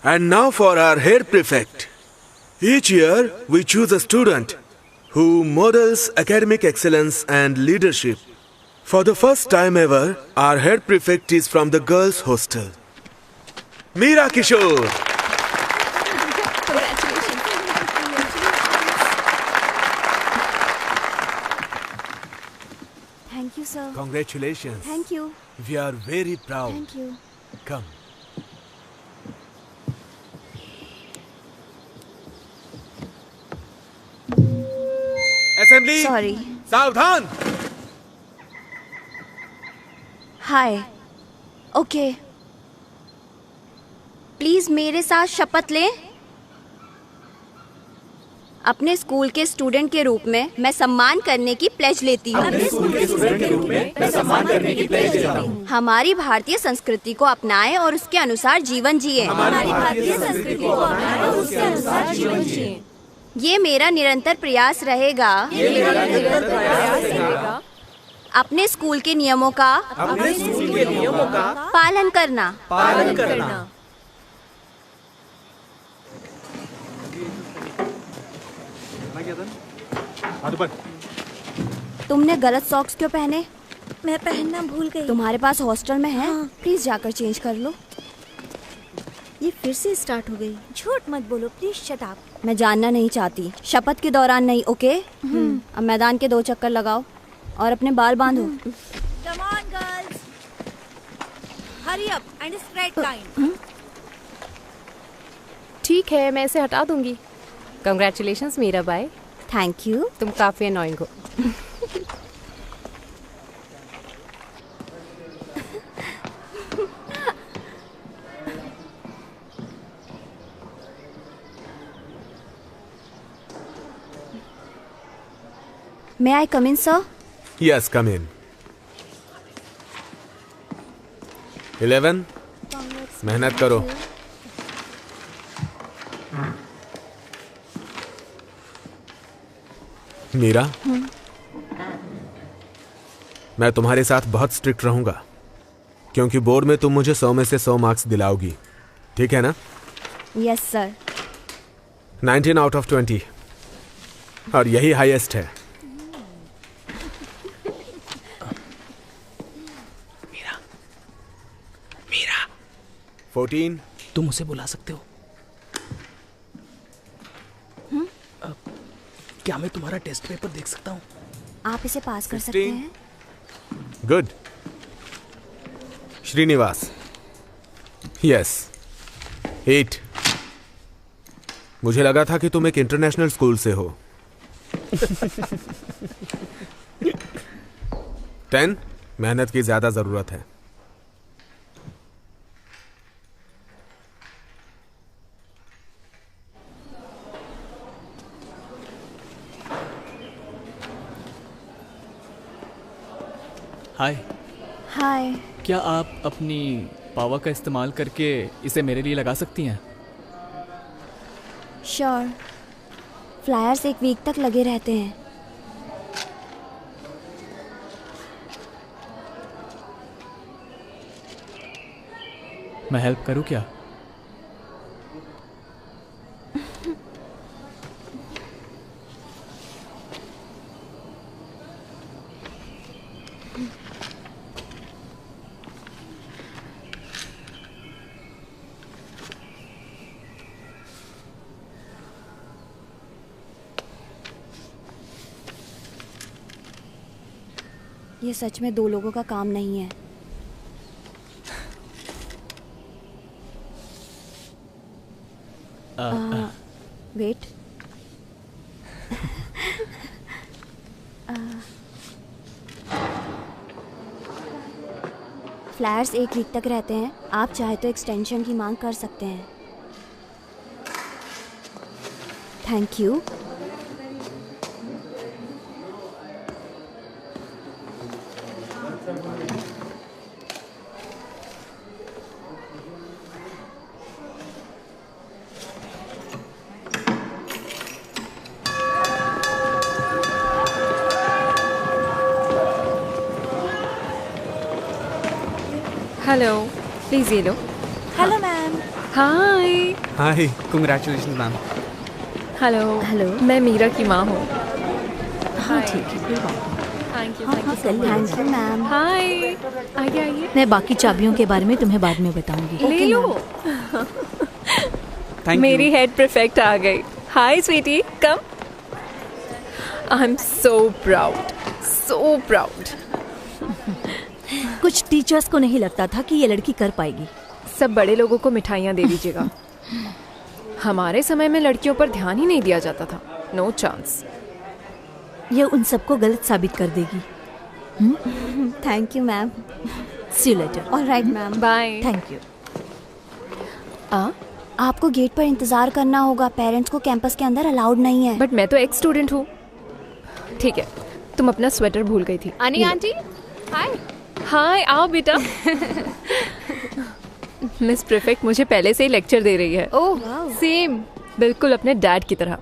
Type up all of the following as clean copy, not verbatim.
And now for our head prefect. Each year we choose a student who models academic excellence and leadership. For the first time ever, our head prefect is from the girls' hostel. Meera Kishore. Thank you, sir. Congratulations. Thank you. We are very proud. Thank you. Come. Assembly. Sorry. सावधान. हाय। Okay. Please मेरे साथ शपथ लें। अपने school के student के रूप में मैं सम्मान करने की प्लेज लेती हूँ। हमारी भारतीय संस्कृति को अपनाएं और उसके अनुसार जीवन जिए। ये मेरा निरंतर प्रयास रहेगा। अपने स्कूल के नियमों का पालन करना। तुमने गलत सॉक्स क्यों पहने? मैं पहनना भूल गई। तुम्हारे पास हॉस्टल में है? हाँ। प्लीज जाकर चेंज कर लो। ये फिर से स्टार्ट हो गई। झूठ मत बोलो प्लीज, शट अप। मैं जानना नहीं चाहती, शपथ के दौरान नहीं, ओके? अब मैदान के 2 चक्कर लगाओ और अपने बाल बांधो। Come on girls, hurry up and straight line. ठीक है, मैं इसे हटा दूंगी। Congratulations Meera Bai. Thank you. तुम काफी अनोइंग हो। May I come in, sir? Yes, come in. 11. मेहनत करो। मीरा, मैं तुम्हारे साथ बहुत स्ट्रिक्ट रहूंगा क्योंकि बोर्ड में तुम मुझे 100 में से 100 मार्क्स दिलाओगी, ठीक है ना? Yes, sir. 19 out of 20 और यही हाईएस्ट है। मीरा 14। तुम उसे बुला सकते हो? क्या मैं तुम्हारा टेस्ट पेपर देख सकता हूँ? आप इसे पास कर सकते हैं। गुड। श्रीनिवास। यस 8। मुझे लगा था कि तुम एक इंटरनेशनल स्कूल से हो। 10। मेहनत की ज्यादा जरूरत है। हाय। हाय। क्या आप अपनी पावर का इस्तेमाल करके इसे मेरे लिए लगा सकती हैं? श्योर। फ्लायर्स 1 वीक तक लगे रहते हैं। मैं हेल्प करूं क्या? ये सच में 2 लोगों का काम नहीं है। वेट। फ्लायर्स 1 वीक तक रहते हैं। आप चाहे तो एक्सटेंशन की मांग कर सकते हैं। Thank you. हेलो, प्लीज ये लो। Hello ma'am. Hi. Hi, congratulation ma'am. Hello. Hello. मैं मीरा की माँ हूँ। हाँ ठीक है, कोई बात नहीं। थैंक यू, हाँ, थैंक यू हाँ, सो कर much. Thank you ma'am. Hi, आइए आइए, मैं बाकी चाबियों के बारे में तुम्हें बाद में बताऊंगी। ले लो। थैंक मेरी यू। हेड परफेक्ट आ गई। Hi sweetie, come. I am so proud, so proud. कुछ टीचर्स को नहीं लगता था कि ये लड़की कर पाएगी। सब बड़े लोगों को मिठाइयाँ दे दीजिएगा। हमारे समय में लड़कियों पर ध्यान ही नहीं दिया जाता था। No chance. ये उन सबको गलत साबित कर देगी। Thank you ma'am. See you later. Alright ma'am. Bye. Thank you. आपको गेट पर इंतजार करना होगा, पेरेंट्स को कैंपस के अंदर अलाउड नहीं है। बट मैं तो एक्स स्टूडेंट हूँ। ठीक है, तुम अपना स्वेटर भूल गई थी। अनी आंटी, हाय। हाय, आओ बेटा। मिस प्रीफेक्ट मुझे पहले से ही लेक्चर दे रही है। ओह, सेम। बिल्कुल अपने डैड की तरह।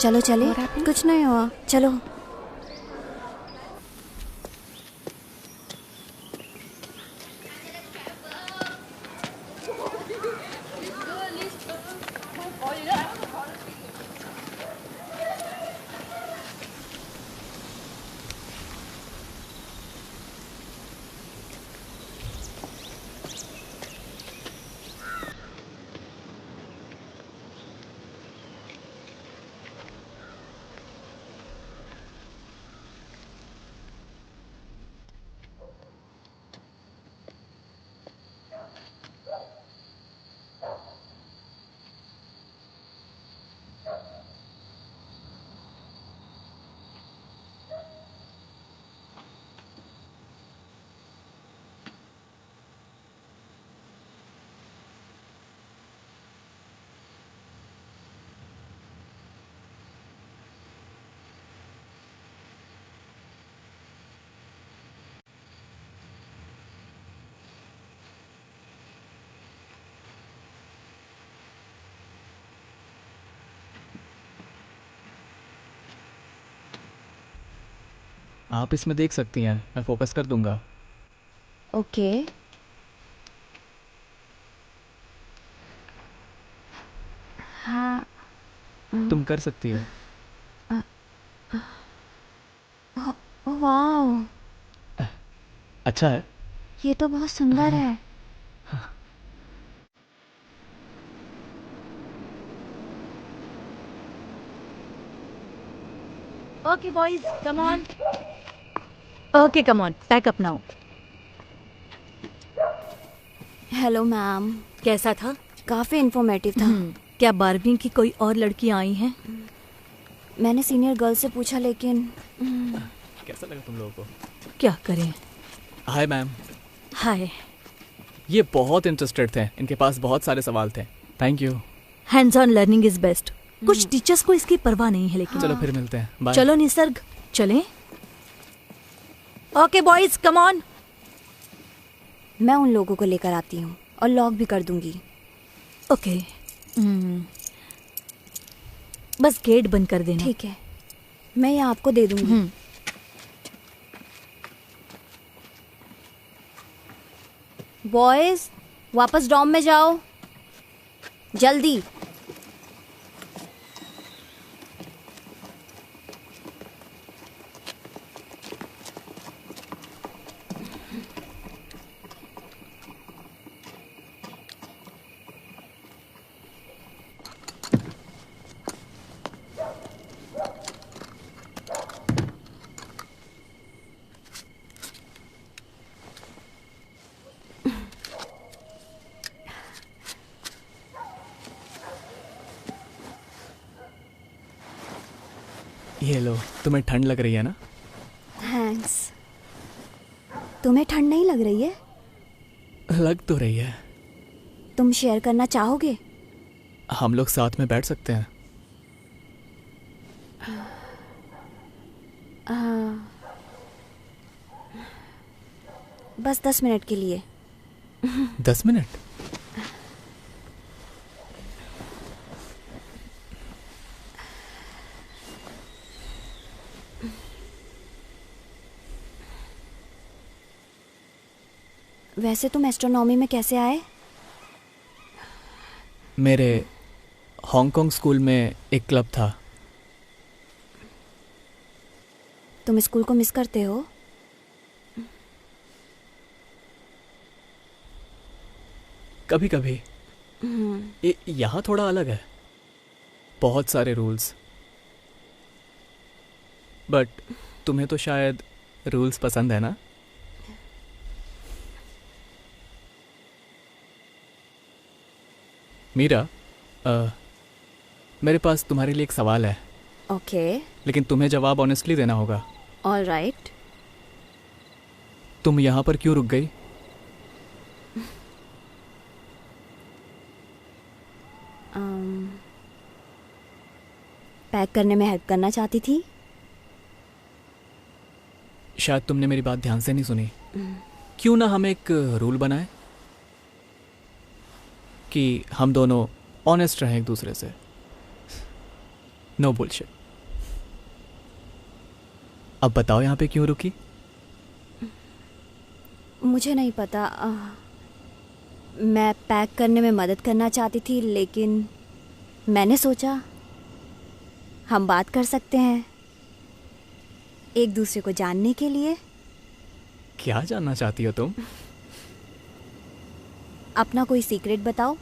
चलो चले, कुछ नहीं हुआ, चलो। आप इसमें देख सकती हैं, मैं फोकस कर दूंगा। ओके। हाँ। तुम कर सकती हो। वाह, अच्छा है। ये तो बहुत सुंदर है। Okay boys, come on. Okay come on, pack up now. Hello ma'am. कैसा था? काफी इंफॉर्मेटिव था। क्या 12वीं की कोई और लड़कियां आई हैं? मैंने सीनियर गर्ल से पूछा, लेकिन कैसा लगा तुम लोगों को? क्या करें? Hi ma'am. हाय। ये बहुत इंटरेस्टेड थे, इनके पास बहुत सारे सवाल थे। Thank you. Hands on learning is best. कुछ टीचर्स को इसकी परवाह नहीं है, लेकिन चलो फिर मिलते हैं, बाय। चलो निसर्ग, चलें। Okay boys, come on. मैं उन लोगों को लेकर आती हूँ और लॉक भी कर दूंगी। ओके। बस गेट बंद कर देना। ठीक है, मैं ये आपको दे दूंगी। बॉयज, वापस डॉम में जाओ, जल्दी। ये लो, तुम्हें ठंड लग रही है ना? थैंक्स। तुम्हें ठंड नहीं लग रही है? लग तो रही है। तुम शेयर करना चाहोगे? हम लोग साथ में बैठ सकते हैं। बस 10 मिनट के लिए। 10 मिनट? वैसे तुम एस्ट्रोनॉमी में कैसे आए? मेरे हांगकांग स्कूल में एक क्लब था। तुम स्कूल को मिस करते हो? कभी कभी। यहाँ थोड़ा अलग है, बहुत सारे रूल्स। बट तुम्हें तो शायद रूल्स पसंद है ना? मीरा, मेरे पास तुम्हारे लिए एक सवाल है, ओके, लेकिन तुम्हें जवाब ऑनेस्टली देना होगा। All right. तुम यहाँ पर क्यों रुक गई? पैक करने में हेल्प करना चाहती थी। शायद तुमने मेरी बात ध्यान से नहीं सुनी। क्यों ना हम एक रूल बनाएं कि हम दोनों ऑनेस्ट रहें एक दूसरे से। No bullshit. अब बताओ यहाँ पे क्यों रुकी? मुझे नहीं पता। मैं पैक करने में मदद करना चाहती थी, लेकिन मैंने सोचा हम बात कर सकते हैं एक दूसरे को जानने के लिए। क्या जानना चाहती हो तुम? अपना कोई सीक्रेट बताओ।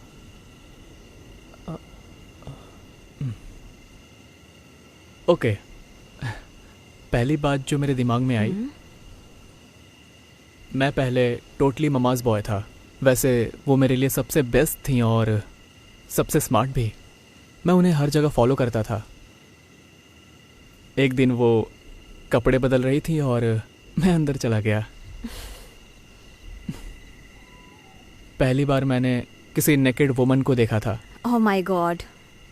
ओके, पहली बात जो मेरे दिमाग में आई, मैं पहले टोटली ममाज बॉय था। वैसे वो मेरे लिए सबसे बेस्ट थी और सबसे स्मार्ट भी। मैं उन्हें हर जगह फॉलो करता था। एक दिन वो कपड़े बदल रही थी और मैं अंदर चला गया। पहली बार मैंने किसी नेकेड वुमन को देखा था। Oh my God.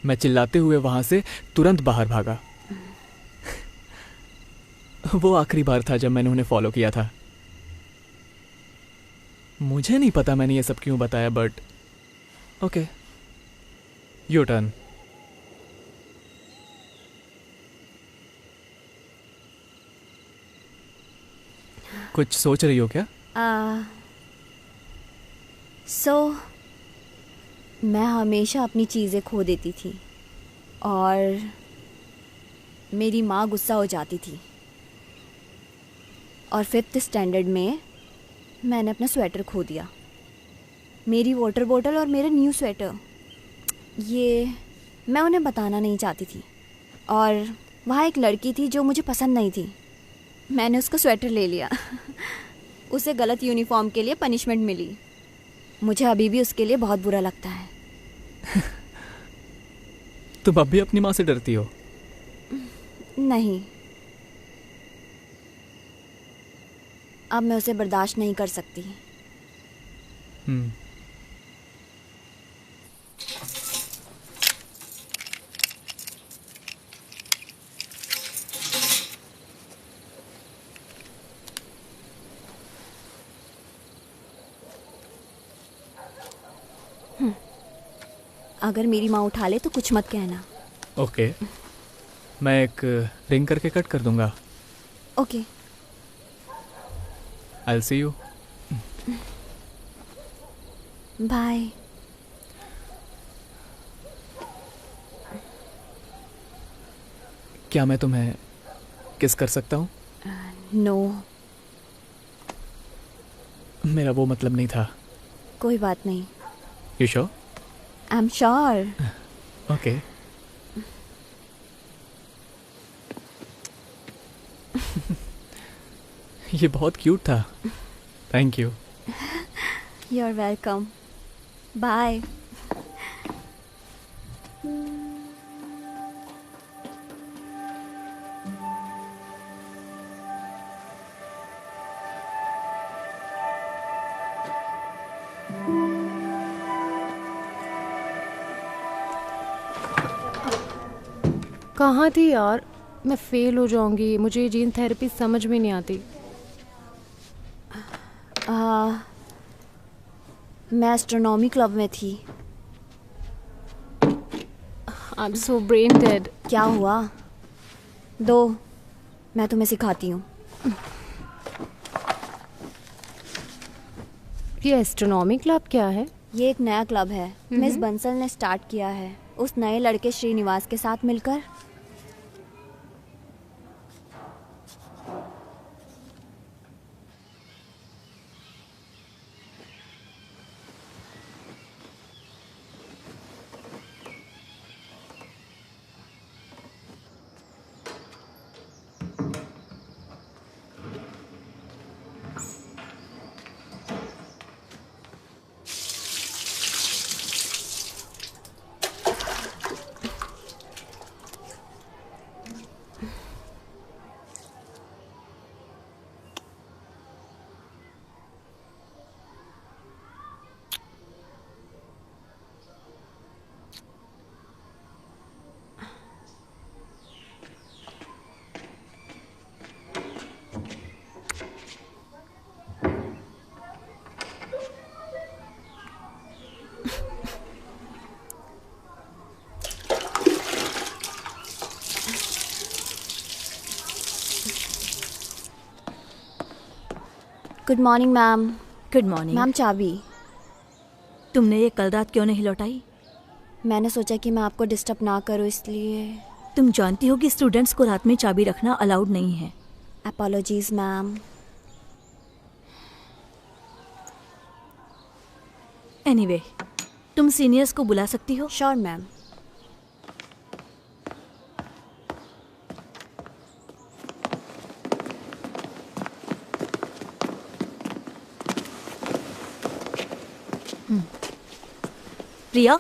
मैं चिल्लाते हुए वहां से तुरंत बाहर भागा। वो आखिरी बार था जब मैंने उन्हें फॉलो किया था। मुझे नहीं पता मैंने ये सब क्यों बताया, बट ओके, योर टर्न। कुछ सोच रही हो क्या? मैं हमेशा अपनी चीज़ें खो देती थी और मेरी माँ गुस्सा हो जाती थी। और 5th स्टैंडर्ड में मैंने अपना स्वेटर खो दिया, मेरी वाटर बोतल और मेरा न्यू स्वेटर। ये मैं उन्हें बताना नहीं चाहती थी। और वहाँ एक लड़की थी जो मुझे पसंद नहीं थी। मैंने उसका स्वेटर ले लिया। उसे गलत यूनिफॉर्म के लिए पनिशमेंट मिली। मुझे अभी भी उसके लिए बहुत बुरा लगता है। तुम अब भी अपनी माँ से डरती हो? नहीं, अब मैं उसे बर्दाश्त नहीं कर सकती। अगर मेरी माँ उठा ले तो कुछ मत कहना। ओके, मैं एक रिंग करके कट कर दूंगा। Okay. I'll see you. Bye. क्या मैं तुम्हें किस कर सकता हूँ? नो। मेरा वो मतलब नहीं था। कोई बात नहीं। You sure? I'm sure. Okay. ये बहुत क्यूट था। Thank you. You're welcome. Bye. कहाँ थी यार? मैं फेल हो जाऊंगी। मुझे ये जीन थेरेपी समझ में नहीं आती। मैं एस्ट्रोनॉमी क्लब में थी। I'm so brain dead. क्या हुआ? दो, मैं तुम्हें सिखाती हूँ। ये एस्ट्रोनॉमी क्लब क्या है? ये एक नया क्लब है, मिस बंसल ने स्टार्ट किया है उस नए लड़के श्रीनिवास के साथ मिलकर। Good morning ma'am. Good morning. Ma'am चाबी। तुमने ये कल रात क्यों नहीं लौटाई? मैंने सोचा कि मैं आपको डिस्टर्ब ना करूं इसलिए। तुम जानती हो कि स्टूडेंट्स को रात में चाबी रखना अलाउड नहीं है। Apologies ma'am. एनीवे, तुम सीनियर्स को बुला सकती हो। Sure ma'am. प्रिया,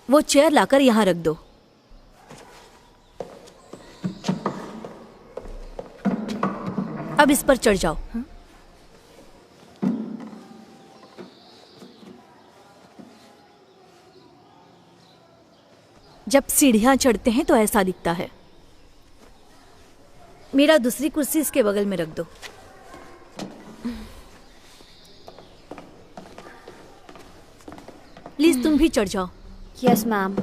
वो चेयर लाकर यहाँ रख दो। अब इस पर चढ़ जाओ। जब सीढ़ियां चढ़ते हैं तो ऐसा दिखता है। मेरा दूसरी कुर्सी इसके बगल में रख दो। प्लीज तुम भी चढ़ जाओ। Yes ma'am.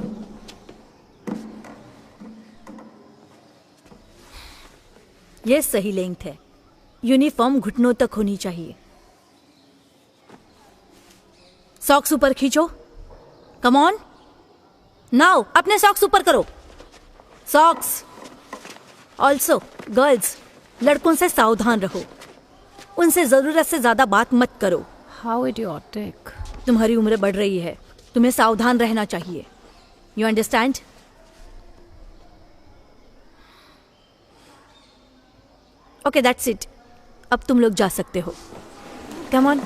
यह सही लेंथ है। यूनिफॉर्म घुटनों तक होनी चाहिए। सॉक्स ऊपर खींचो। कम ऑन नाउ, अपने सॉक्स ऊपर करो। सॉक्स। ऑल्सो गर्ल्स, लड़कों से सावधान रहो। उनसे जरूरत से ज्यादा बात मत करो। How idiotic. तुम्हारी उम्र बढ़ रही है, तुम्हें सावधान रहना चाहिए। You understand? Okay, that's it. अब तुम लोग जा सकते हो। Come on.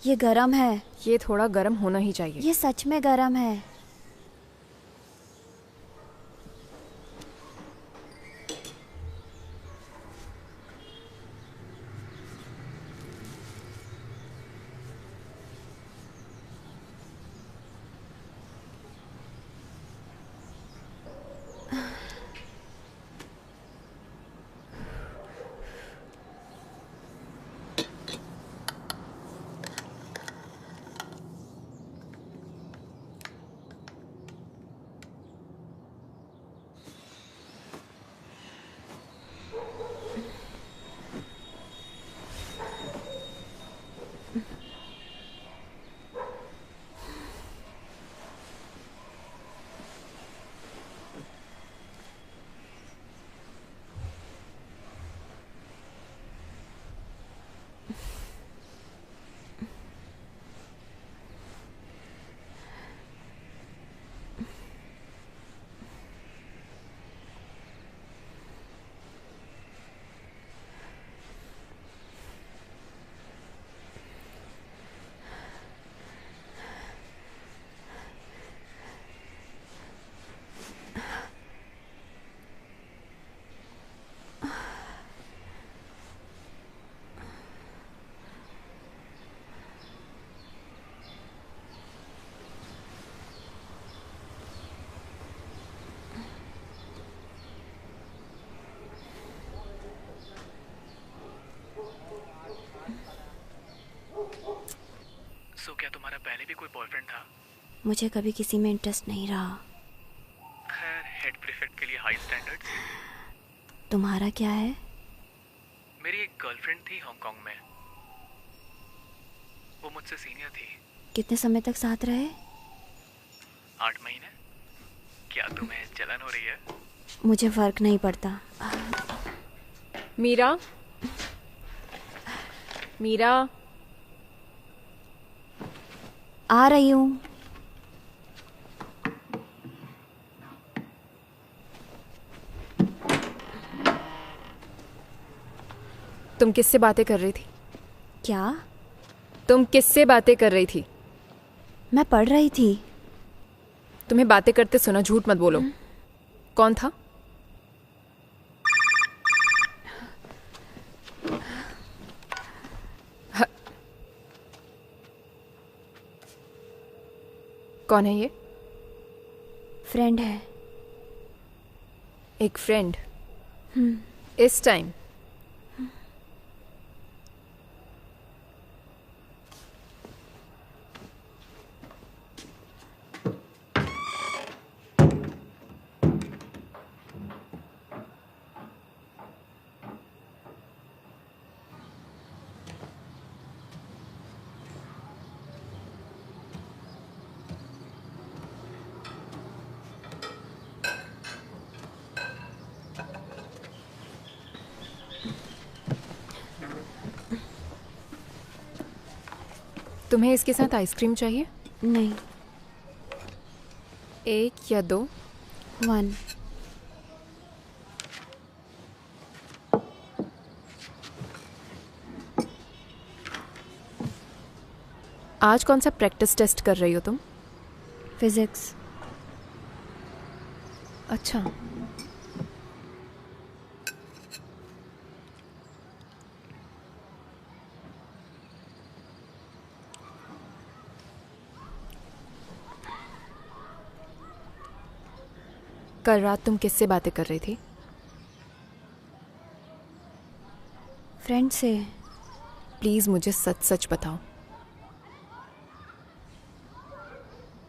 ये गरम है। ये थोड़ा गर्म होना ही चाहिए। ये सच में गरम है। पहले भी कोई बॉयफ्रेंड था? मुझे कभी किसी में इंटरेस्ट नहीं रहा। खैर, हेड प्रीफेक्ट के लिए हाई स्टैंडर्ड्स। तुम्हारा क्या है? मेरी एक गर्लफ्रेंड थी हांगकांग में। वो मुझसे सीनियर थी। कितने समय तक साथ रहे? 8 महीने। क्या तुम्हें जलन हो रही है? मुझे फर्क नहीं पड़ता। मीरा, मीरा, आ रही हूँ। तुम किससे बातें कर रही थी? क्या? तुम किससे बातें कर रही थी? मैं पढ़ रही थी। तुम्हें बातें करते सुना, झूठ मत बोलो। कौन था? कौन है ये? फ्रेंड है। एक फ्रेंड? इस टाइम? तुम्हें इसके साथ आइसक्रीम चाहिए? नहीं। 1 या 2? 1। आज कौन सा प्रैक्टिस टेस्ट कर रही हो तुम? फिजिक्स। अच्छा। कल रात तुम किससे बातें कर रही थी? फ्रेंड से। प्लीज मुझे सच सच बताओ।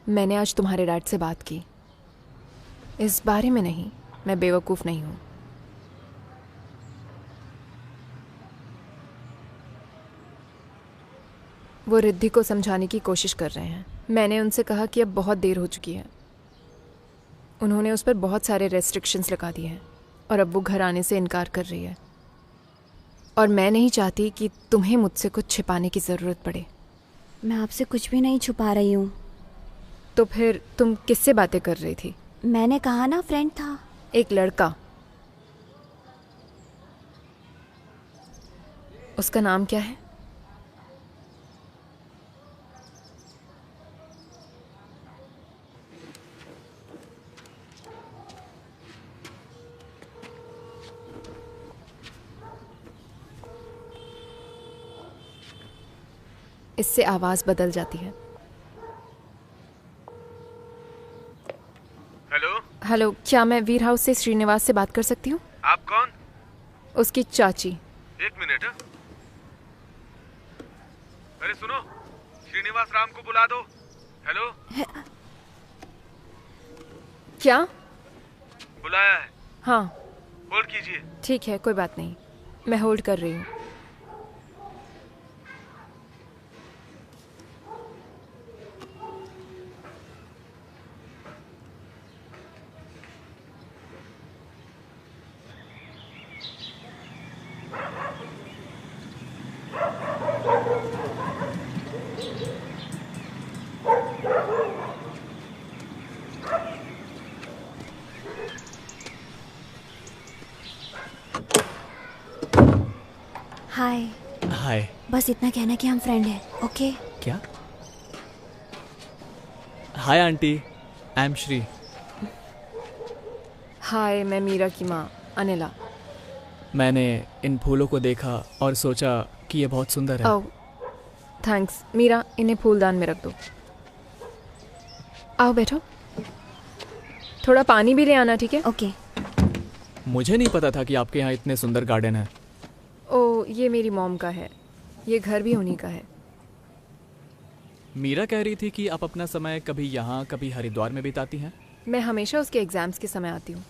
मैंने आज तुम्हारे डैड से बात की। इस बारे में नहीं, मैं बेवकूफ़ नहीं हूं। वो रिद्धि को समझाने की कोशिश कर रहे हैं। मैंने उनसे कहा कि अब बहुत देर हो चुकी है। उन्होंने उस पर बहुत सारे रेस्ट्रिक्शंस लगा दिए हैं और अब वो घर आने से इनकार कर रही है। और मैं नहीं चाहती कि तुम्हें मुझसे कुछ छिपाने की ज़रूरत पड़े। मैं आपसे कुछ भी नहीं छुपा रही हूँ। तो फिर तुम किससे बातें कर रही थी? मैंने कहा ना, फ्रेंड था। एक लड़का। उसका नाम क्या है? इससे आवाज बदल जाती है। हेलो। हेलो, क्या मैं वीर हाउस से श्रीनिवास से बात कर सकती हूँ? आप कौन? उसकी चाची। 1 मिनट। अरे सुनो, श्रीनिवास राम को बुला दो। हेलो। क्या? बुलाया है। हाँ। होल्ड कीजिए। ठीक है, कोई बात नहीं, मैं होल्ड कर रही हूँ। हाय। हाय। बस इतना कहना कि हम फ्रेंड हैं, ओके? क्या? Hi aunty, I am Shri. Hi, मैं मीरा की माँ अनिला। मैंने इन फूलों को देखा और सोचा कि ये बहुत सुंदर है। ओह, थैंक्स। मीरा, इन्हें फूलदान में रख दो। आओ बैठो। थोड़ा पानी भी ले आना, ठीक है? ओके। मुझे नहीं पता था कि आपके यहाँ इतने सुंदर गार्डन है। ओह, ये मेरी मॉम का है। ये घर भी उन्हीं का है। मीरा कह रही थी कि आप अपना समय कभी यहाँ कभी हरिद्वार में बिताती हैं। मैं हमेशा उसके एग्ज़ाम्स के समय आती हूँ,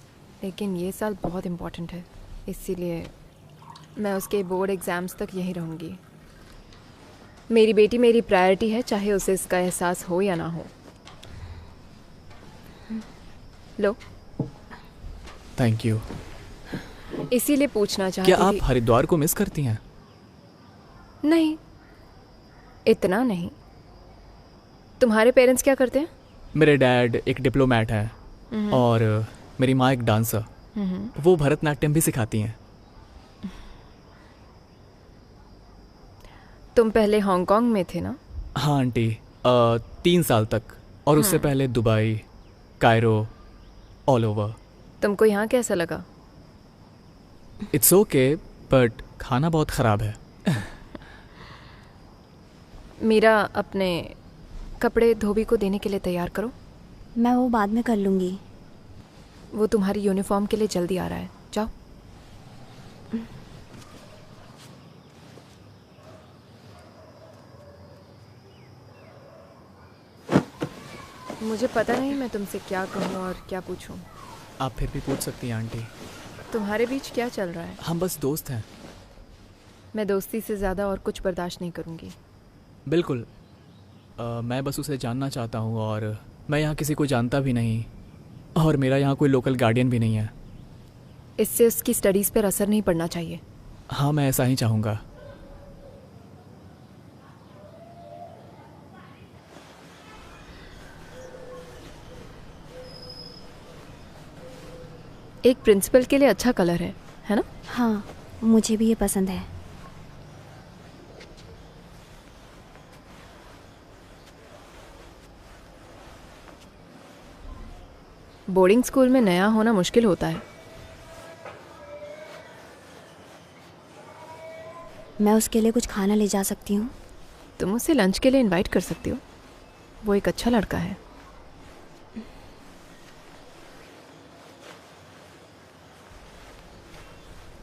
लेकिन ये साल बहुत इम्पोर्टेंट है, इसीलिए मैं उसके बोर्ड एग्ज़ाम्स तक यहीं रहूँगी। मेरी बेटी मेरी प्रायोरिटी है, चाहे उसे इसका एहसास हो या ना हो। लो, थैंक यू। इसीलिए पूछना चाहती क्या आप थी। हरिद्वार को मिस करती हैं? नहीं, इतना नहीं। तुम्हारे पेरेंट्स क्या करते हैं? मेरे डैड एक डिप्लोमेट हैं और मेरी माँ एक डांसर। वो भरतनाट्यम भी सिखाती हैं। तुम पहले हांगकांग में थे ना? हाँ आंटी, 3 साल तक, और उससे पहले दुबई, कायरो, ऑल ओवर। तुमको यहाँ कैसा लगा? इट्स ओके, बट खाना बहुत ख़राब है। मीरा, अपने कपड़े धोबी को देने के लिए तैयार करो। मैं वो बाद में कर लूँगी। वो तुम्हारी यूनिफॉर्म के लिए जल्दी आ रहा है, जाओ। मुझे पता नहीं मैं तुमसे क्या कहूँ और क्या पूछूँ। आप फिर भी पूछ सकती हैं आंटी। तुम्हारे बीच क्या चल रहा है? हम बस दोस्त हैं। मैं दोस्ती से ज़्यादा और कुछ बर्दाश्त नहीं करूँगी। बिल्कुल। मैं बस उसे जानना चाहता हूँ, और मैं यहाँ किसी को जानता भी नहीं, और मेरा यहाँ कोई लोकल गार्डियन भी नहीं है। इससे उसकी स्टडीज़ पर असर नहीं पड़ना चाहिए। हाँ, मैं ऐसा ही चाहूँगा। एक प्रिंसिपल के लिए अच्छा कलर है ना? हाँ, मुझे भी ये पसंद है। बोर्डिंग स्कूल में नया होना मुश्किल होता है। मैं उसके लिए कुछ खाना ले जा सकती हूँ? तुम उसे लंच के लिए इनवाइट कर सकती हो। वो एक अच्छा लड़का है।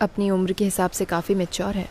अपनी उम्र के हिसाब से काफ़ी मैच्योर है।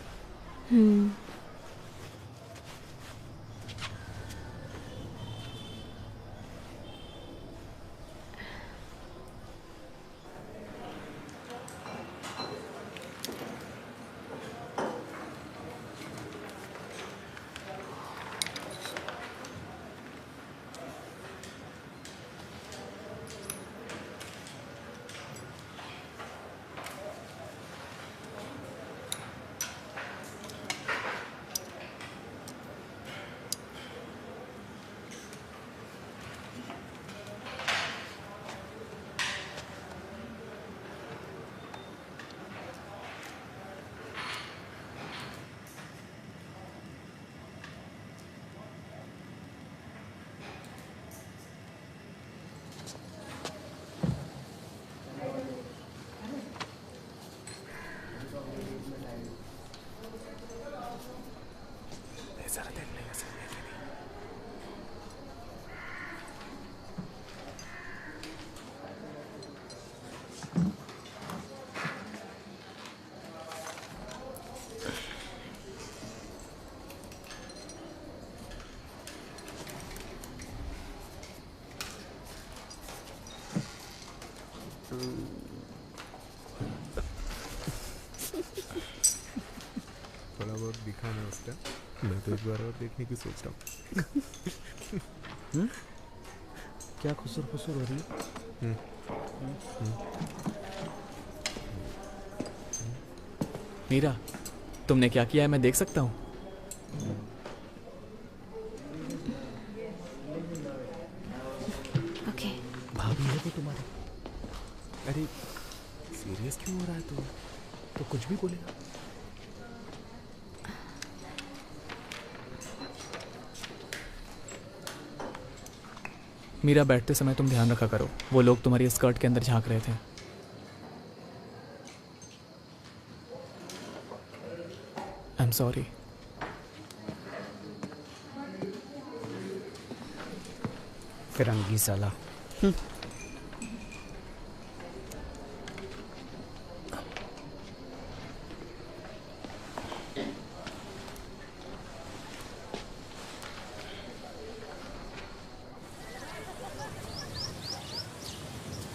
थोड़ा बहुत दिखाना उसका। मैं तो एक बार और देखने की सोच रहा हूँ। क्या खुसर खुसर हो रही है? मीरा, तुमने क्या किया है, मैं देख सकता हूँ? ओके। भाभी है वो तुम्हारी? अरे सीरियस क्यों हो रहा है तू? तो कुछ भी बोलेगा। मीरा, बैठते समय तुम ध्यान रखा करो, वो लोग तुम्हारी स्कर्ट के अंदर झांक रहे थे। I am sorry. फिरंगी साला।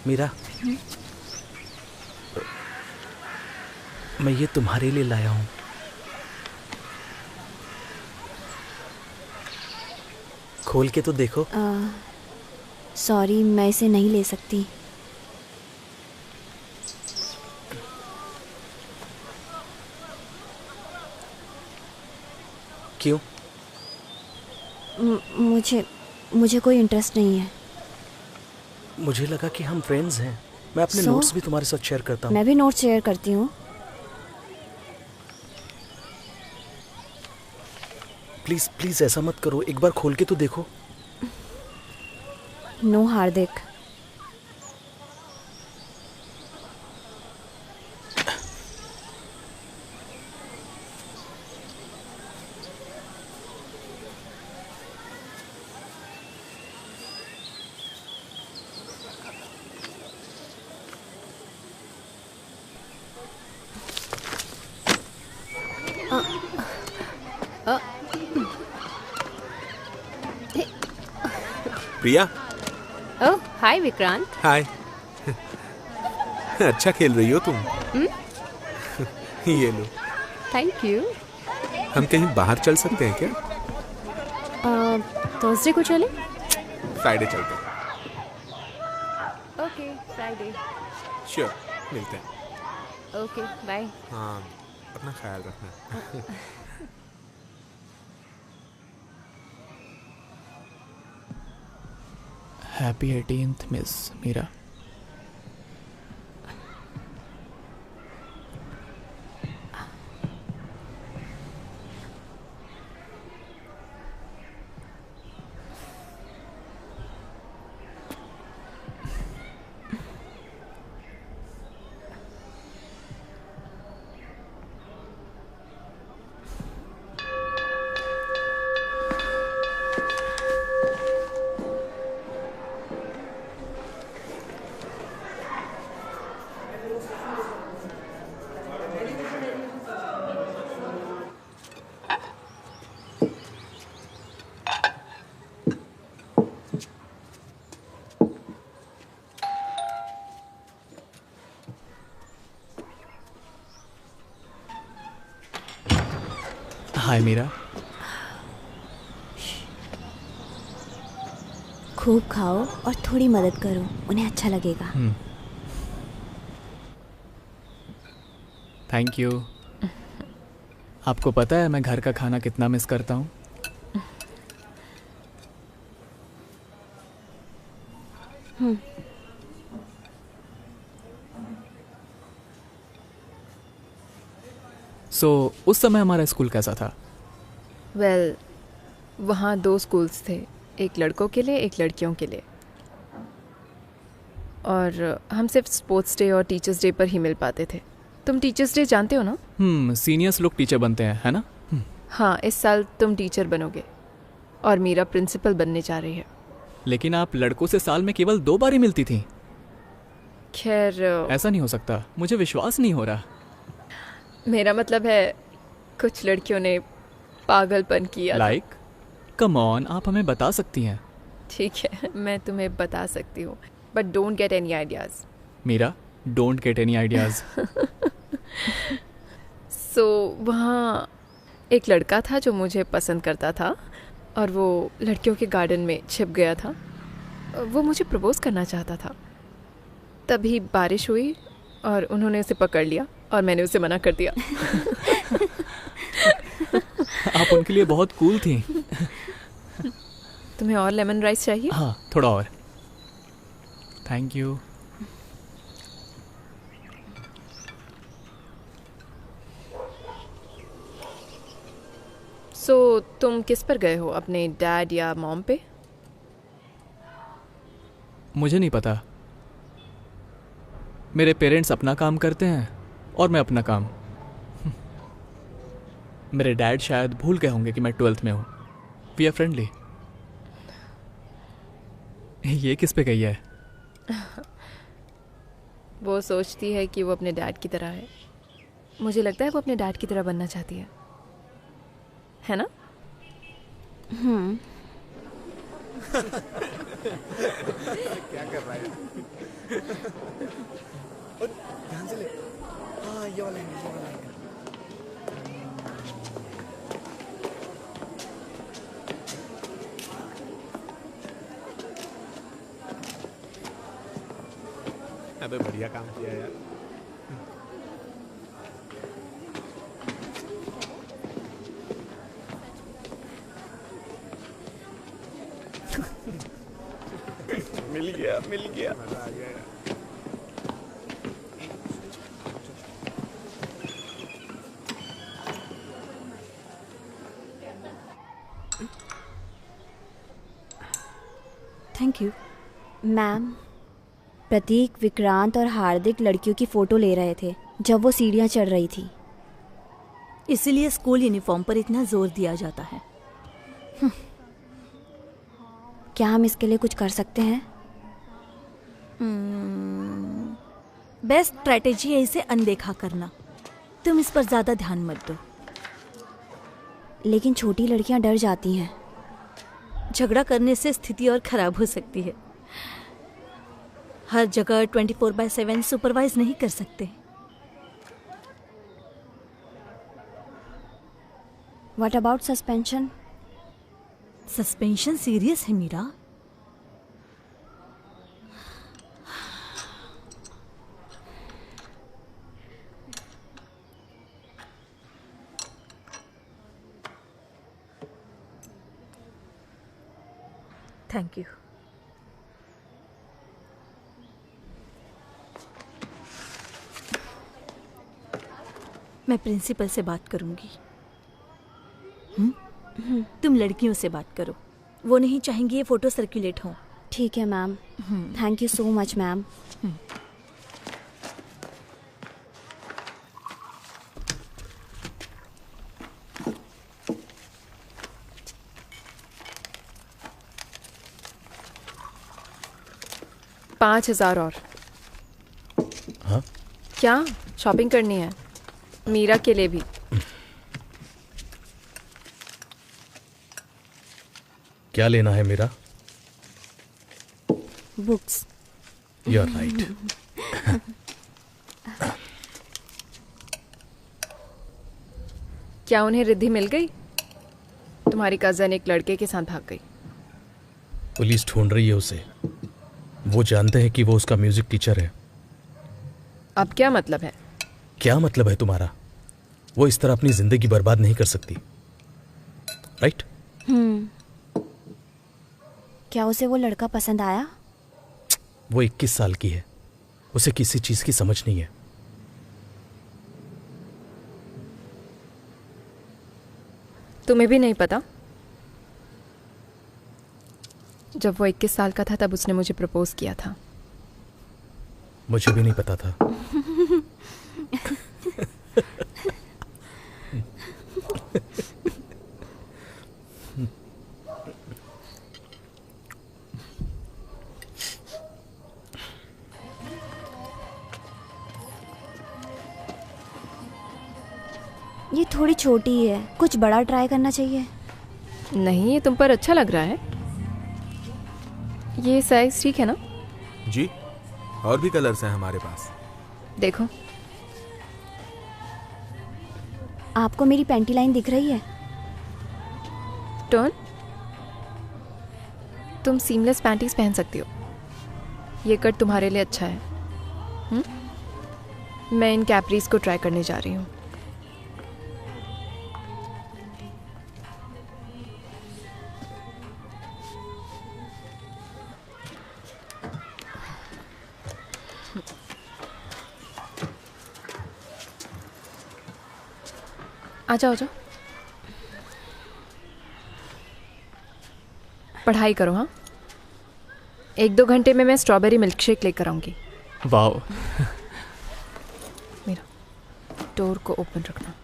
मीरा, मैं ये तुम्हारे लिए लाया हूँ। खोल के तो देखो। सॉरी, मैं इसे नहीं ले सकती। क्यों? मुझे कोई इंटरेस्ट नहीं है। मुझे लगा कि हम फ्रेंड्स हैं। मैं अपने So? नोट्स भी तुम्हारे साथ शेयर करता हूँ। मैं भी नोट शेयर करती हूँ। प्लीज प्लीज ऐसा मत करो, एक बार खोल के तो देखो। नो हार्दिक। प्रिया, ओह हाय विक्रांत। हाय। अच्छा खेल रही हो तुम। ये लो। Thank you. हम कहीं बाहर चल सकते हैं क्या? थर्सडे को चले? फ्राइडे चलते हैं। Okay Friday. श्योर, मिलते हैं। Okay bye. हाँ, अपना ख्याल रखना। Happy 18th miss Meera. Hi Meera. खूब खाओ और थोड़ी मदद करो, उन्हें अच्छा लगेगा। Thank you. आपको पता है मैं घर का खाना कितना मिस करता हूँ। उस समय हमारा स्कूल कैसा था? वेल, वहाँ 2 स्कूल्स थे, एक लड़कों के लिए एक लड़कियों के लिए, और हम सिर्फ स्पोर्ट्स डे और टीचर्स डे पर ही मिल पाते थे। तुम टीचर्स डे जानते हो ना? सीनियर्स लोग टीचर बनते हैं, है ना? हाँ, इस साल तुम टीचर बनोगे और मीरा प्रिंसिपल बनने जा रही है। लेकिन आप लड़कों से साल में केवल 2 बार ही मिलती थी। खैर, ऐसा नहीं हो सकता, मुझे विश्वास नहीं हो रहा। मेरा मतलब है कुछ लड़कियों ने पागलपन किया। लाइक? कम ऑन, आप हमें बता सकती हैं। ठीक है, मैं तुम्हें बता सकती हूँ, but don't get any ideas. Meera, don't get any ideas. So वहाँ एक लड़का था जो मुझे पसंद करता था, और वो लड़कियों के गार्डन में छिप गया था। वो मुझे प्रपोज करना चाहता था। तभी बारिश हुई और उन्होंने उसे पकड़ लिया और मैंने उसे मना कर दिया। आप उनके लिए बहुत कूल थी। तुम्हें और लेमन राइस चाहिए? हाँ, थोड़ा और। Thank you. सो तुम किस पर गए हो, अपने डैड या मॉम पे? मुझे नहीं पता। मेरे पेरेंट्स अपना काम करते हैं और मैं अपना काम। मेरे डैड शायद भूल गए होंगे कि मैं 12th में हूँ। We are friendly. ये किस पे गई है? वो सोचती है कि वो अपने डैड की तरह है। मुझे लगता है वो अपने डैड की तरह बनना चाहती है ना? क्या कर रहा है? और ध्यान से ले। हाँ ये वाला एंगल, ये वाला एंगल। अबे बढ़िया काम किया यार। मिल गया मजा आ गया यार। Thank you. मैम, प्रतीक, विक्रांत और हार्दिक लड़कियों की फ़ोटो ले रहे थे जब वो सीढ़ियाँ चढ़ रही थी। इसीलिए स्कूल यूनिफॉर्म पर इतना जोर दिया जाता है। क्या हम इसके लिए कुछ कर सकते हैं? बेस्ट स्ट्रैटेजी है इसे अनदेखा करना। तुम इस पर ज्यादा ध्यान मत दो। लेकिन छोटी लड़कियां डर जाती हैं। झगड़ा करने से स्थिति और खराब हो सकती है। हर जगह 24/7 सुपरवाइज नहीं कर सकते। What about suspension? Suspension serious है मीरा। Thank you. मैं प्रिंसिपल से बात करूंगी। तुम लड़कियों से बात करो, वो नहीं चाहेंगी ये फोटो सर्कुलेट हो। ठीक है ma'am. Thank you so much ma'am. $5,000 और। हाँ? क्या शॉपिंग करनी है? मीरा के लिए भी। क्या लेना है मेरा? बुक्स। You are right. क्या उन्हें रिद्धि मिल गई? तुम्हारी कजन एक लड़के के साथ भाग गई। पुलिस ढूंढ रही है उसे। वो जानते हैं कि वो उसका म्यूजिक टीचर है। अब क्या मतलब है? क्या मतलब है तुम्हारा? वो इस तरह अपनी जिंदगी बर्बाद नहीं कर सकती, राइट? क्या उसे वो लड़का पसंद आया? वो 21 साल की है, उसे किसी चीज की समझ नहीं है। तुम्हें भी नहीं पता? जब वो 21 साल का था तब उसने मुझे प्रपोज किया था। मुझे भी नहीं पता था। ये थोड़ी छोटी है, कुछ बड़ा ट्राई करना चाहिए। नहीं, ये तुम पर अच्छा लग रहा है। ये साइज ठीक है ना? जी, और भी कलर्स हैं हमारे पास। देखो। आपको मेरी पैंटी लाइन दिख रही है? टर्न। तुम सीमलेस पैंटीज पहन सकती हो। ये कट तुम्हारे लिए अच्छा है। मैं इन कैप्रीज को ट्राई करने जा रही हूँ। आ जाओ, जाओ। पढ़ाई करो। हाँ, 1-2 घंटे में मैं स्ट्रॉबेरी मिल्क शेक लेकर आऊंगी। वाओ। मेरा डोर को ओपन रखना।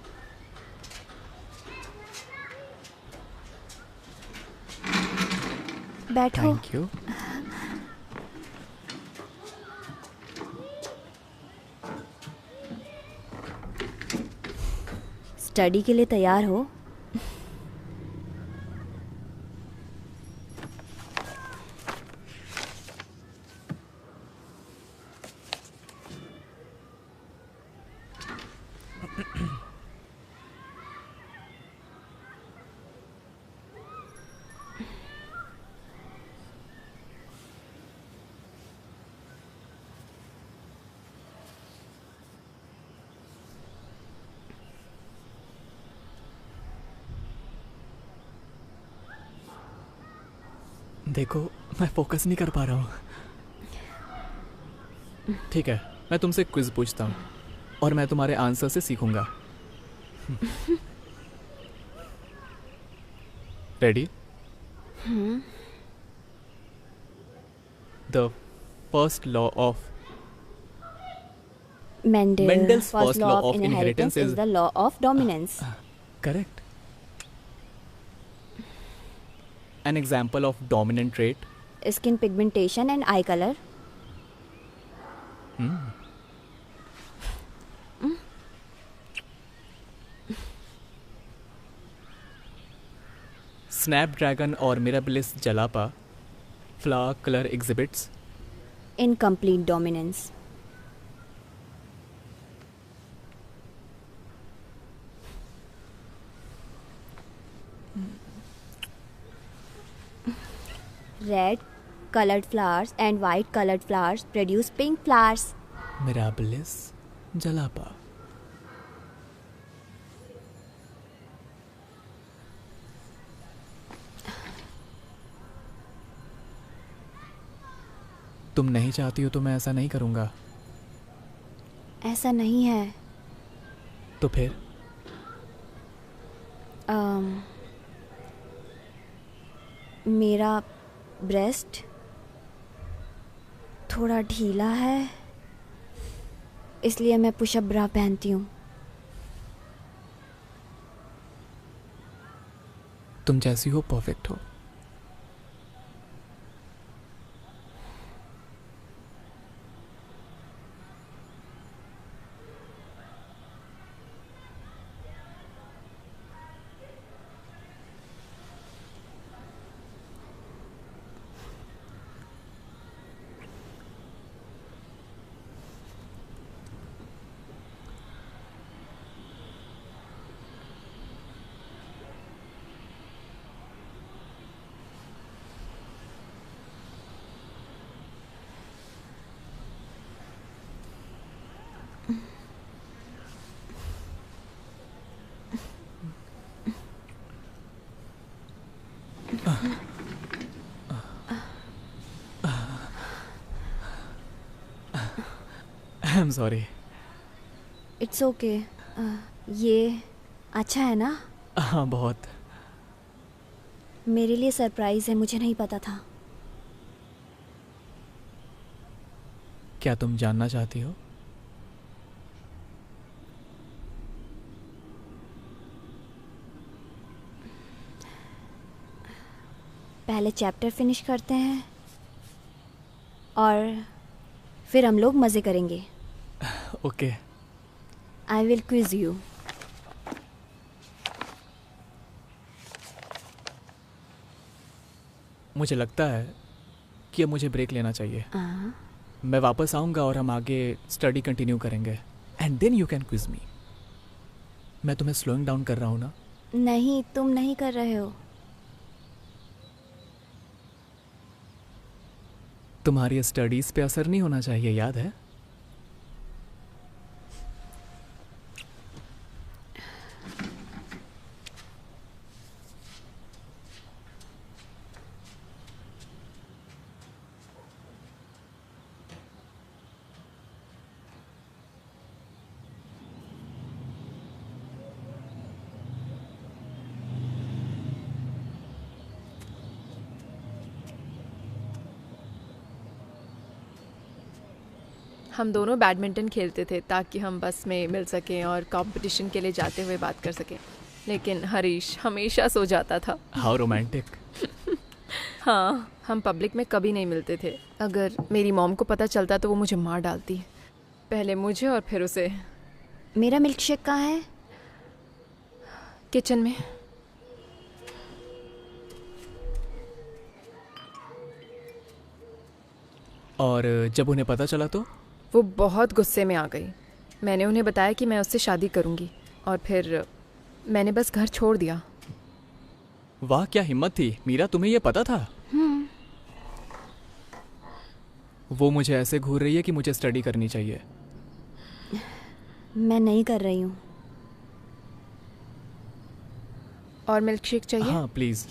बैठो। Thank you. स्टडी के लिए तैयार हो? देखो मैं फोकस नहीं कर पा रहा हूँ। ठीक है, मैं तुमसे क्विज पूछता हूँ और मैं तुम्हारे आंसर से सीखूंगा। Ready? The first law of Mendel's first first law of inheritance is the law of dominance. Correct. An example of dominant trait. Skin pigmentation and eye color. Snapdragon or Mirabilis jalapa flower color exhibits Incomplete dominance. Red colored flowers and white colored flowers produce pink flowers. Mirabilis jalapa. तुम नहीं चाहती हो तो मैं ऐसा नहीं करूंगा। ऐसा नहीं है। तो फिर मेरा ब्रेस्ट थोड़ा ढीला है, इसलिए मैं पुशअप ब्रा पहनती हूँ। तुम जैसी हो परफेक्ट हो। I am sorry. It's okay. ये अच्छा है ना? हाँ बहुत। मेरे लिए सरप्राइज है, मुझे नहीं पता था। क्या तुम जानना चाहती हो? पहले चैप्टर फिनिश करते हैं और फिर हम लोग मज़े करेंगे। Okay. I will quiz you. मुझे लगता है कि अब मुझे ब्रेक लेना चाहिए। मैं वापस आऊँगा और हम आगे स्टडी कंटिन्यू करेंगे and then you can quiz me. मैं तुम्हें स्लोइंग डाउन कर रहा हूँ ना? नहीं, तुम नहीं कर रहे हो। तुम्हारी स्टडीज पे असर नहीं होना चाहिए, याद है? हम दोनों बैडमिंटन खेलते थे ताकि हम बस में मिल सकें और कंपटीशन के लिए जाते हुए बात कर सकें, लेकिन हरीश हमेशा सो जाता था। How romantic. हाँ, हम पब्लिक में कभी नहीं मिलते थे। अगर मेरी मॉम को पता चलता तो वो मुझे मार डालती, पहले मुझे और फिर उसे। मेरा मिल्क शेक कहाँ है? किचन में। और जब उन्हें पता चला तो? वो बहुत गुस्से में आ गई। मैंने उन्हें बताया कि मैं उससे शादी करूंगी और फिर मैंने बस घर छोड़ दिया। वाह क्या हिम्मत थी मीरा, तुम्हें ये पता था? वो मुझे ऐसे घूर रही है कि मुझे स्टडी करनी चाहिए। मैं नहीं कर रही हूँ। और मिल्क शेक चाहिए? हाँ प्लीज।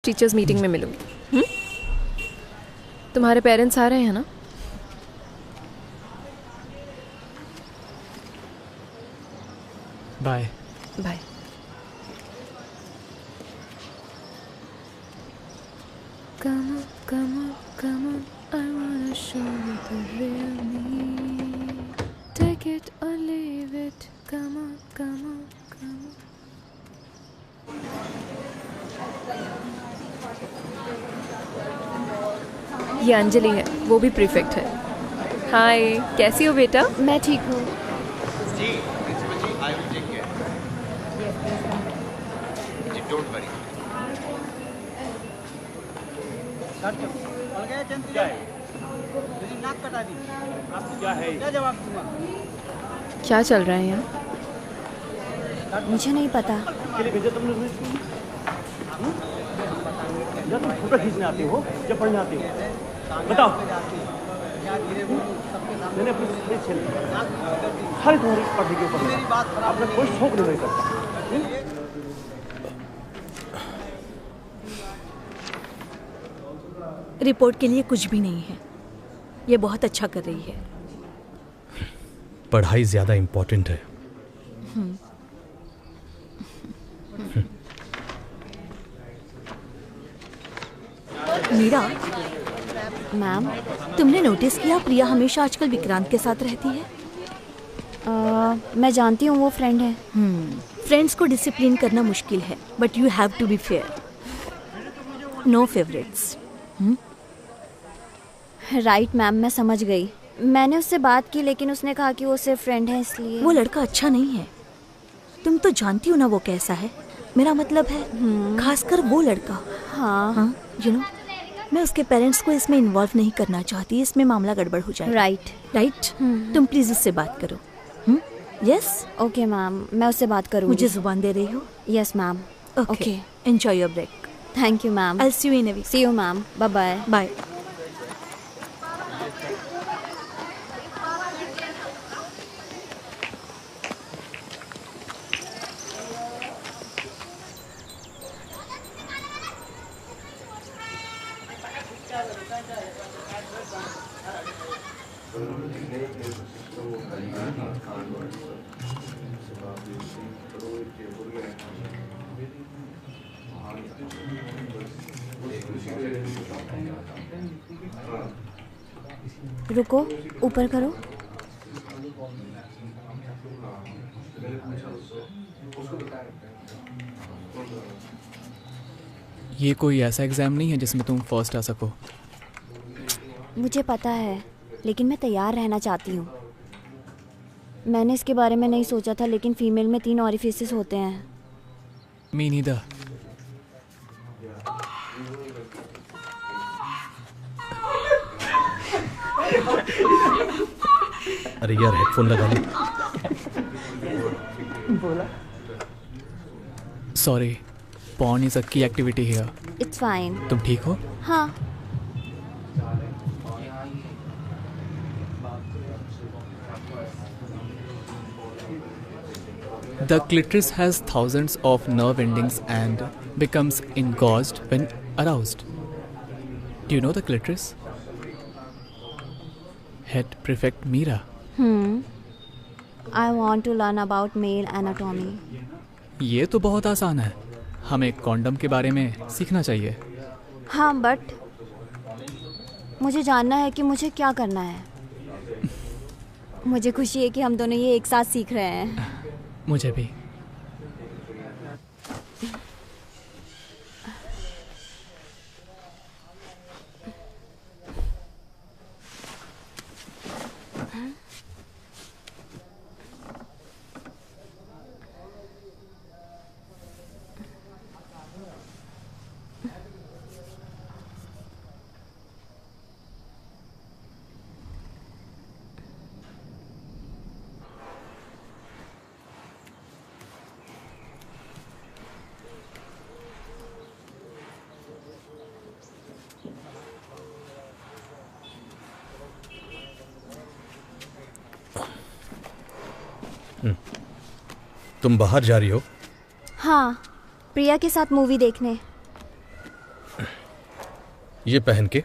टीचर्स मीटिंग में मिलूंगी। तुम्हारे पेरेंट्स आ रहे हैं ना? Bye. Bye. Come on, come on, come on, I wanna show you the real me. Take it or leave it, come on, come on, come on. ये अंजलि है, वो भी प्रीफेक्ट है। हाय, कैसी हो बेटा? मैं ठीक हूँ। जी, principal ji, I will take care. जी, don't worry. क्या चल रहा है यहाँ? मुझे नहीं पता। फोटो खींचने आती हो या पढ़ने आती हो? बताओ। मैंने अपनी सारी तुम्हारी पढ़ने के ऊपर आपने कोई शौक नहीं करता। रिपोर्ट के लिए कुछ भी नहीं है। ये बहुत अच्छा कर रही है। पढ़ाई ज्यादा इंपॉर्टेंट है। मीरा, मैम, तुमने नोटिस किया प्रिया हमेशा आजकल विक्रांत के साथ रहती है? मैं जानती हूँ वो फ्रेंड है। फ्रेंड्स को डिसिप्लिन करना मुश्किल है, but you have to be fair. No favourites. Right ma'am, मैं समझ गई। मैंने उससे बात की लेकिन उसने कहा कि वो सिर्फ फ्रेंड है, इसलिए। वो लड़का अच्छा नहीं है। तुम तो जानती हो ना वो कैसा है। मेरा मतलब है खासकर वो लड़का। हाँ, यू नो, मैं उसके पेरेंट्स को इसमें इन्वॉल्व नहीं करना चाहती। इसमें मामला गड़बड़ हो जाए। राइट। तुम प्लीज उससे बात करो। यस। ओके मैम, मैं उससे बात करूँगी। मुझे जुबान दे रही हो? Yes ma'am. Okay, enjoy your break. Thank you ma'am. I see you in a week. See you ma'am, bye bye. Bye. रुको, ऊपर करो। ये कोई ऐसा एग्जाम नहीं है जिसमें तुम फर्स्ट आ सको। मुझे पता है, लेकिन मैं तैयार रहना चाहती हूँ। मैंने इसके बारे में नहीं सोचा था, लेकिन फीमेल में 3 ऑरिफिसेस होते हैं। मी नीदर। अरे यार, हेडफोन लगा ले। सॉरी, पॉर्न इज अ की एक्टिविटी हियर। It's fine. तुम ठीक हो? हाँ। The clitoris has thousands of nerve endings and becomes engorged when aroused. Do you know the clitoris? Head Prefect Meera. I want to learn about male anatomy. ये तो बहुत आसान है। हमें कॉन्डम के बारे में सीखना चाहिए। हाँ, बट मुझे जानना है कि मुझे क्या करना है। मुझे खुशी है कि हम दोनों ये एक साथ सीख रहे हैं। मुझे भी। तुम बाहर जा रही हो? हाँ, प्रिया के साथ मूवी देखने। ये पहन के?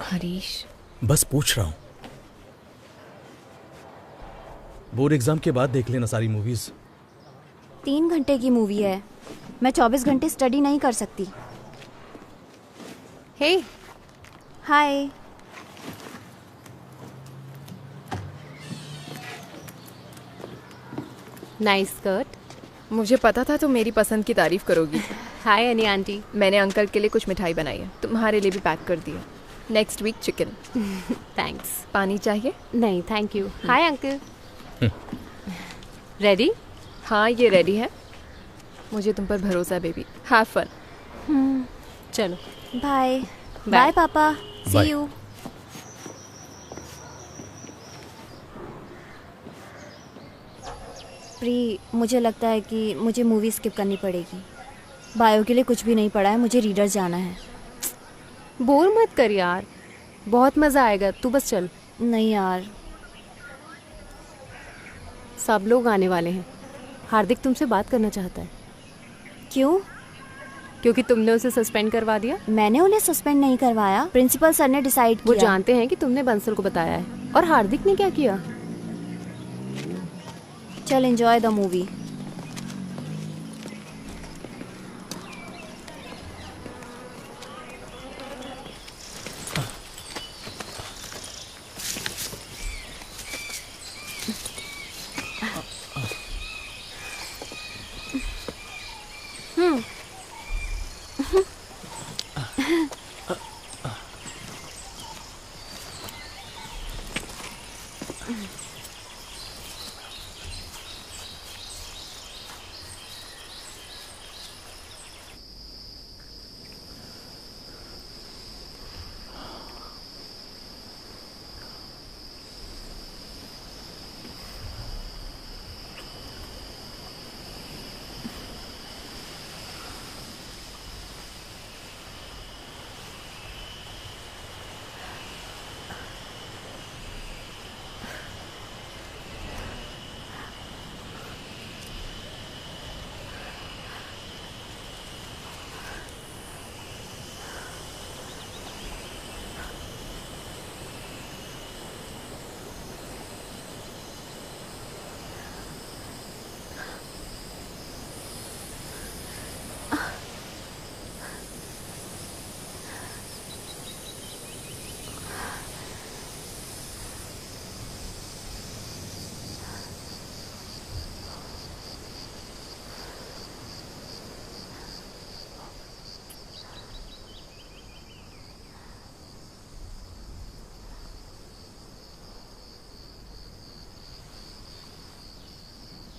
हरीश, बस पूछ रहा हूं। बोर्ड एग्जाम के बाद देख लेना सारी मूवीज। 3 घंटे की मूवी है, मैं 24 घंटे स्टडी नहीं कर सकती। Hey hi. Nice skirt. मुझे पता था तुम मेरी पसंद की तारीफ करोगी। हाय अनी आंटी। मैंने अंकल के लिए कुछ मिठाई बनाई है, तुम्हारे लिए भी पैक कर दी है। Next week chicken. थैंक्स। पानी चाहिए? नहीं thank you. Hi uncle. Ready? हाँ ये रेडी है। मुझे तुम पर भरोसा है बेबी। Have fun. चलो बाय। बाय पापा, सी Bye. यू। प्री, मुझे लगता है कि मुझे मूवी स्किप करनी पड़ेगी। बायो के लिए कुछ भी नहीं पढ़ा है, मुझे रीडर जाना है। बोर मत कर यार, बहुत मज़ा आएगा, तू बस चल। नहीं यार। सब लोग आने वाले हैं। हार्दिक तुमसे बात करना चाहता है। क्यों? क्योंकि तुमने उसे सस्पेंड करवा दिया। मैंने उन्हें सस्पेंड नहीं करवाया, प्रिंसिपल सर ने डिसाइड वो किया। जानते हैं कि तुमने बंसल को बताया है। और हार्दिक ने क्या किया? चल एंजॉय द मूवी।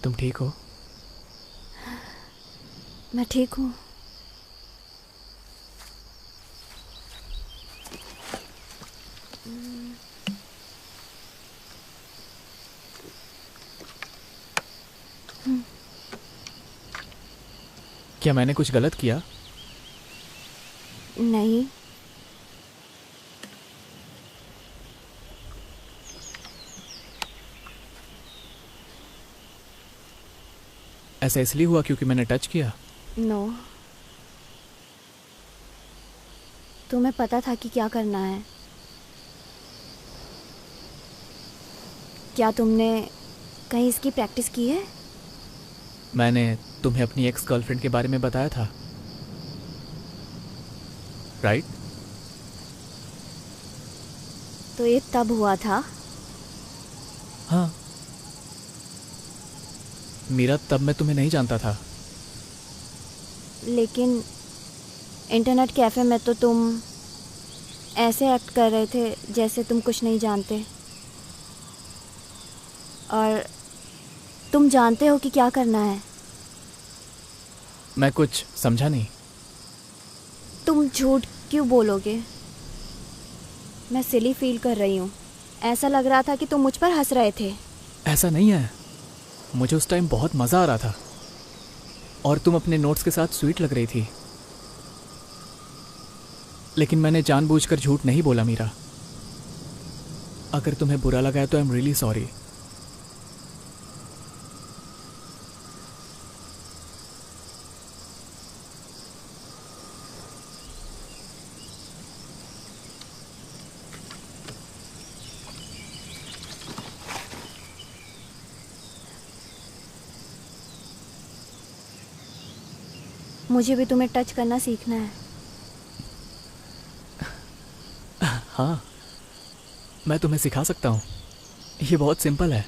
तुम ठीक हो? मैं ठीक हूँ। क्या मैंने कुछ गलत किया? नहीं। ऐसा इसलिए हुआ क्योंकि मैंने टच किया? नो। तुम्हें पता था कि क्या करना है। क्या तुमने कहीं इसकी प्रैक्टिस की है? मैंने तुम्हें अपनी एक्स गर्लफ्रेंड के बारे में बताया था, राइट? तो ये तब हुआ था? हाँ। मीरा, तब मैं तुम्हें नहीं जानता था। लेकिन इंटरनेट कैफ़े में तो तुम ऐसे एक्ट कर रहे थे जैसे तुम कुछ नहीं जानते। और तुम जानते हो कि क्या करना है। मैं कुछ समझा नहीं। तुम झूठ क्यों बोलोगे? मैं सिली फील कर रही हूँ। ऐसा लग रहा था कि तुम मुझ पर हंस रहे थे। ऐसा नहीं है, मुझे उस टाइम बहुत मज़ा आ रहा था और तुम अपने नोट्स के साथ स्वीट लग रही थी। लेकिन मैंने जानबूझकर झूठ नहीं बोला मीरा। अगर तुम्हें बुरा लगा है तो आई एम रियली सॉरी। मुझे भी तुम्हें टच करना सीखना है। हाँ, मैं तुम्हें सिखा सकता हूँ। ये बहुत सिंपल है।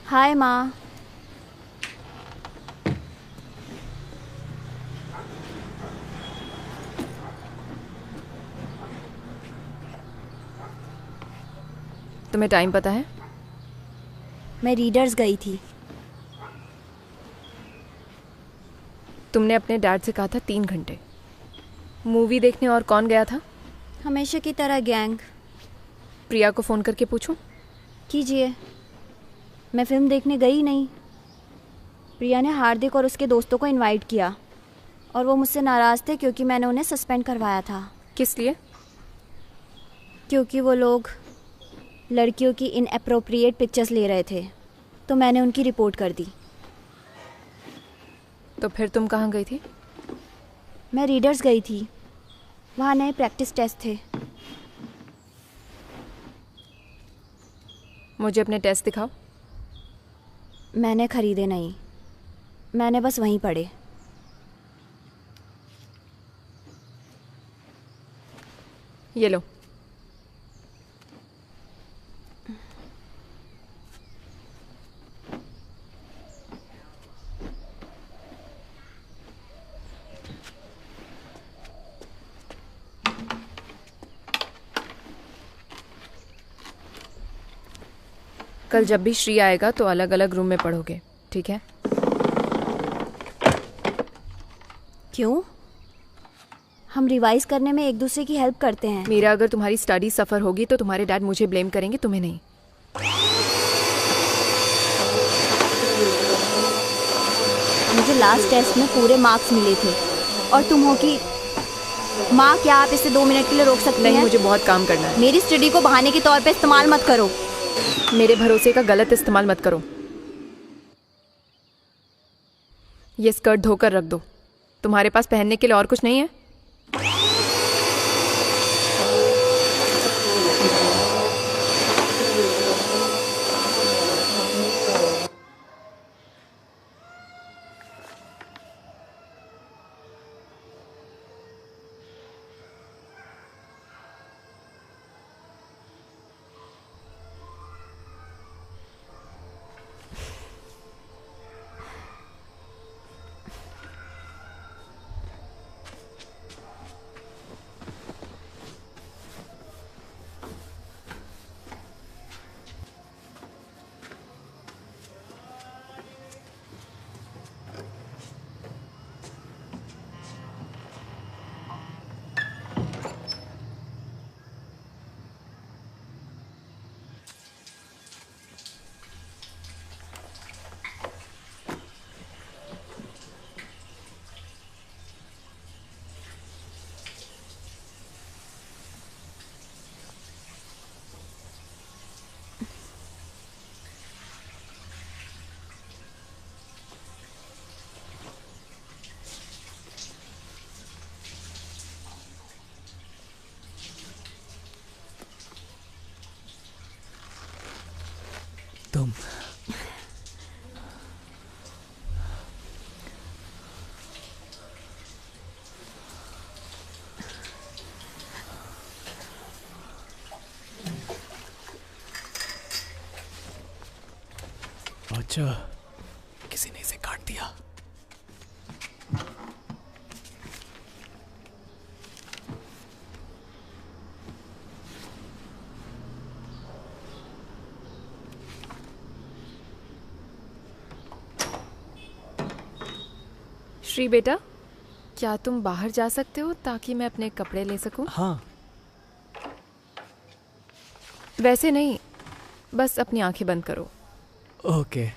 हाय माँ। तुम्हें टाइम पता है? मैं रीडर्स गई थी। तुमने अपने डैड से कहा था 3 घंटे। मूवी देखने और कौन गया था? हमेशा की तरह गैंग। प्रिया को फ़ोन करके पूछूं? कीजिए। मैं फिल्म देखने गई नहीं। प्रिया ने हार्दिक और उसके दोस्तों को इनवाइट किया और वो मुझसे नाराज़ थे क्योंकि मैंने उन्हें सस्पेंड करवाया था। किस लिए? क्योंकि वो लोग लड़कियों की इनएप्रोप्रिएट पिक्चर्स ले रहे थे, तो मैंने उनकी रिपोर्ट कर दी। तो फिर तुम कहाँ गई थी? मैं रीडर्स गई थी। वहाँ नए प्रैक्टिस टेस्ट थे। मुझे अपने टेस्ट दिखाओ। मैंने खरीदे नहीं, मैंने बस वहीं पढ़े। ये लो। कल जब भी श्री आएगा तो अलग अलग रूम में पढ़ोगे, ठीक है? क्यों? हम रिवाइज करने में एक दूसरे की हेल्प करते हैं। मीरा, अगर तुम्हारी स्टडी सफ़र होगी तो तुम्हारे डैड मुझे ब्लेम करेंगे, तुम्हें नहीं। मुझे लास्ट टेस्ट में पूरे मार्क्स मिले थे और तुम हो कि माँ, क्या आप इसे 2 मिनट के लिए रोक सकते हैं? नहीं, मुझे बहुत काम करना है। मेरी स्टडी को बहाने के तौर पे इस्तेमाल मत करो। मेरे भरोसे का गलत इस्तेमाल मत करो। ये स्कर्ट धोकर रख दो। तुम्हारे पास पहनने के लिए और कुछ नहीं है? तुम अच्छा, किसी ने इसे काट दिया। श्री बेटा, क्या तुम बाहर जा सकते हो ताकि मैं अपने कपड़े ले सकूं? हाँ। वैसे नहीं, बस अपनी आंखें बंद करो। ओके।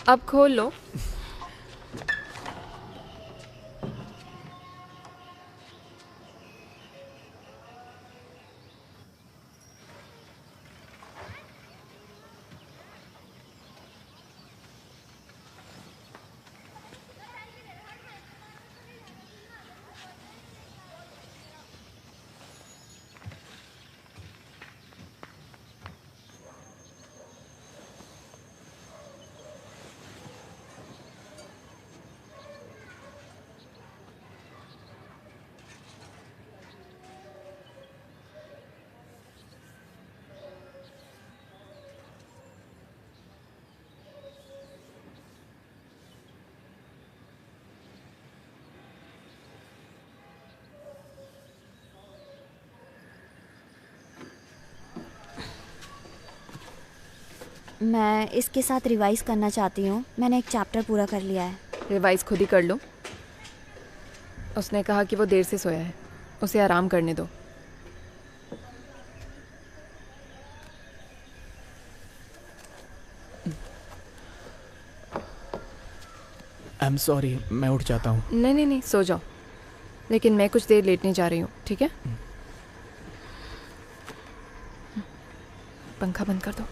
अब खोल लो। मैं इसके साथ रिवाइज करना चाहती हूँ। मैंने एक चैप्टर पूरा कर लिया है। रिवाइज खुद ही कर लो। उसने कहा कि वो देर से सोया है, उसे आराम करने दो। आई एम सॉरी, मैं उठ जाता हूँ। नहीं नहीं नहीं, सो जाओ, लेकिन मैं कुछ देर लेटने जा रही हूँ, ठीक है? पंखा बंद कर दो।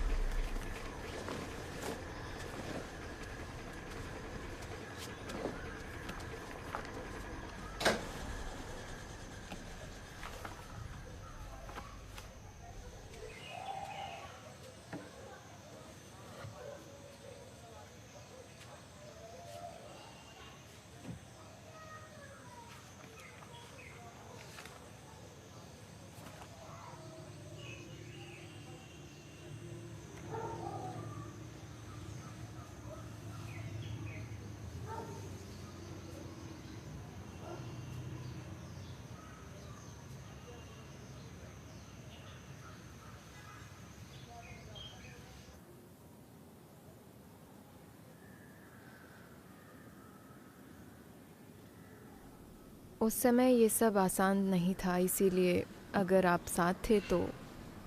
उस समय ये सब आसान नहीं था, इसीलिए अगर आप साथ थे तो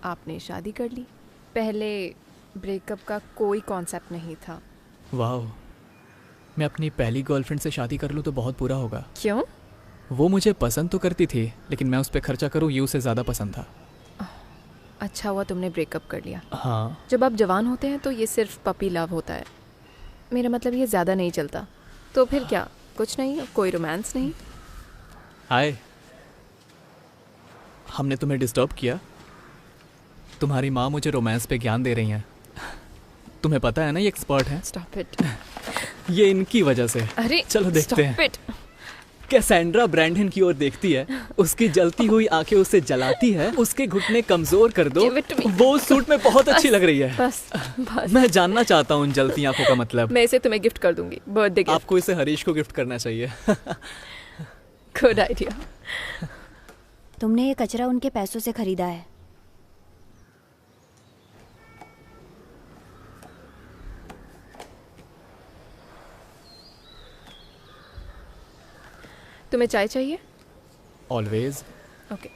आपने शादी कर ली। पहले ब्रेकअप का कोई कॉन्सेप्ट नहीं था। वाह, मैं अपनी पहली गर्लफ्रेंड से शादी कर लूँ तो बहुत बुरा होगा। क्यों? वो मुझे पसंद तो करती थी, लेकिन मैं उस पर खर्चा करूँ ये उसे ज़्यादा पसंद था। अच्छा हुआ तुमने ब्रेकअप कर लिया। हाँ, जब आप जवान होते हैं तो ये सिर्फ पपी लव होता है। मेरा मतलब ये ज़्यादा नहीं चलता। तो फिर क्या, कुछ नहीं, कोई रोमांस नहीं? हाय, हमने तुम्हें डिस्टर्ब किया? तुम्हारी माँ मुझे रोमांस पे ज्ञान दे रही हैं। तुम्हें पता है ना ये एक्सपर्ट हैं। Stop it. ये इनकी वजह से। अरे चलो देखते हैं। Stop it. कैसेंड्रा ब्रैंडन की ओर देखती है, उसकी जलती हुई आंखें उसे जलाती है, उसके घुटने कमजोर कर दो। Give it to me. वो सूट में बहुत अच्छी लग रही है। बस बस। मैं जानना चाहता हूँ उन जलती आंखों का मतलब। मैं इसे तुम्हें गिफ्ट कर दूंगी, बर्थडे गिफ्ट। आपको इसे हरीश को गिफ्ट करना चाहिए। Good idea. तुमने ये कचरा उनके पैसों से खरीदा है। तुम्हें चाय चाहिए? ऑलवेज। ओके।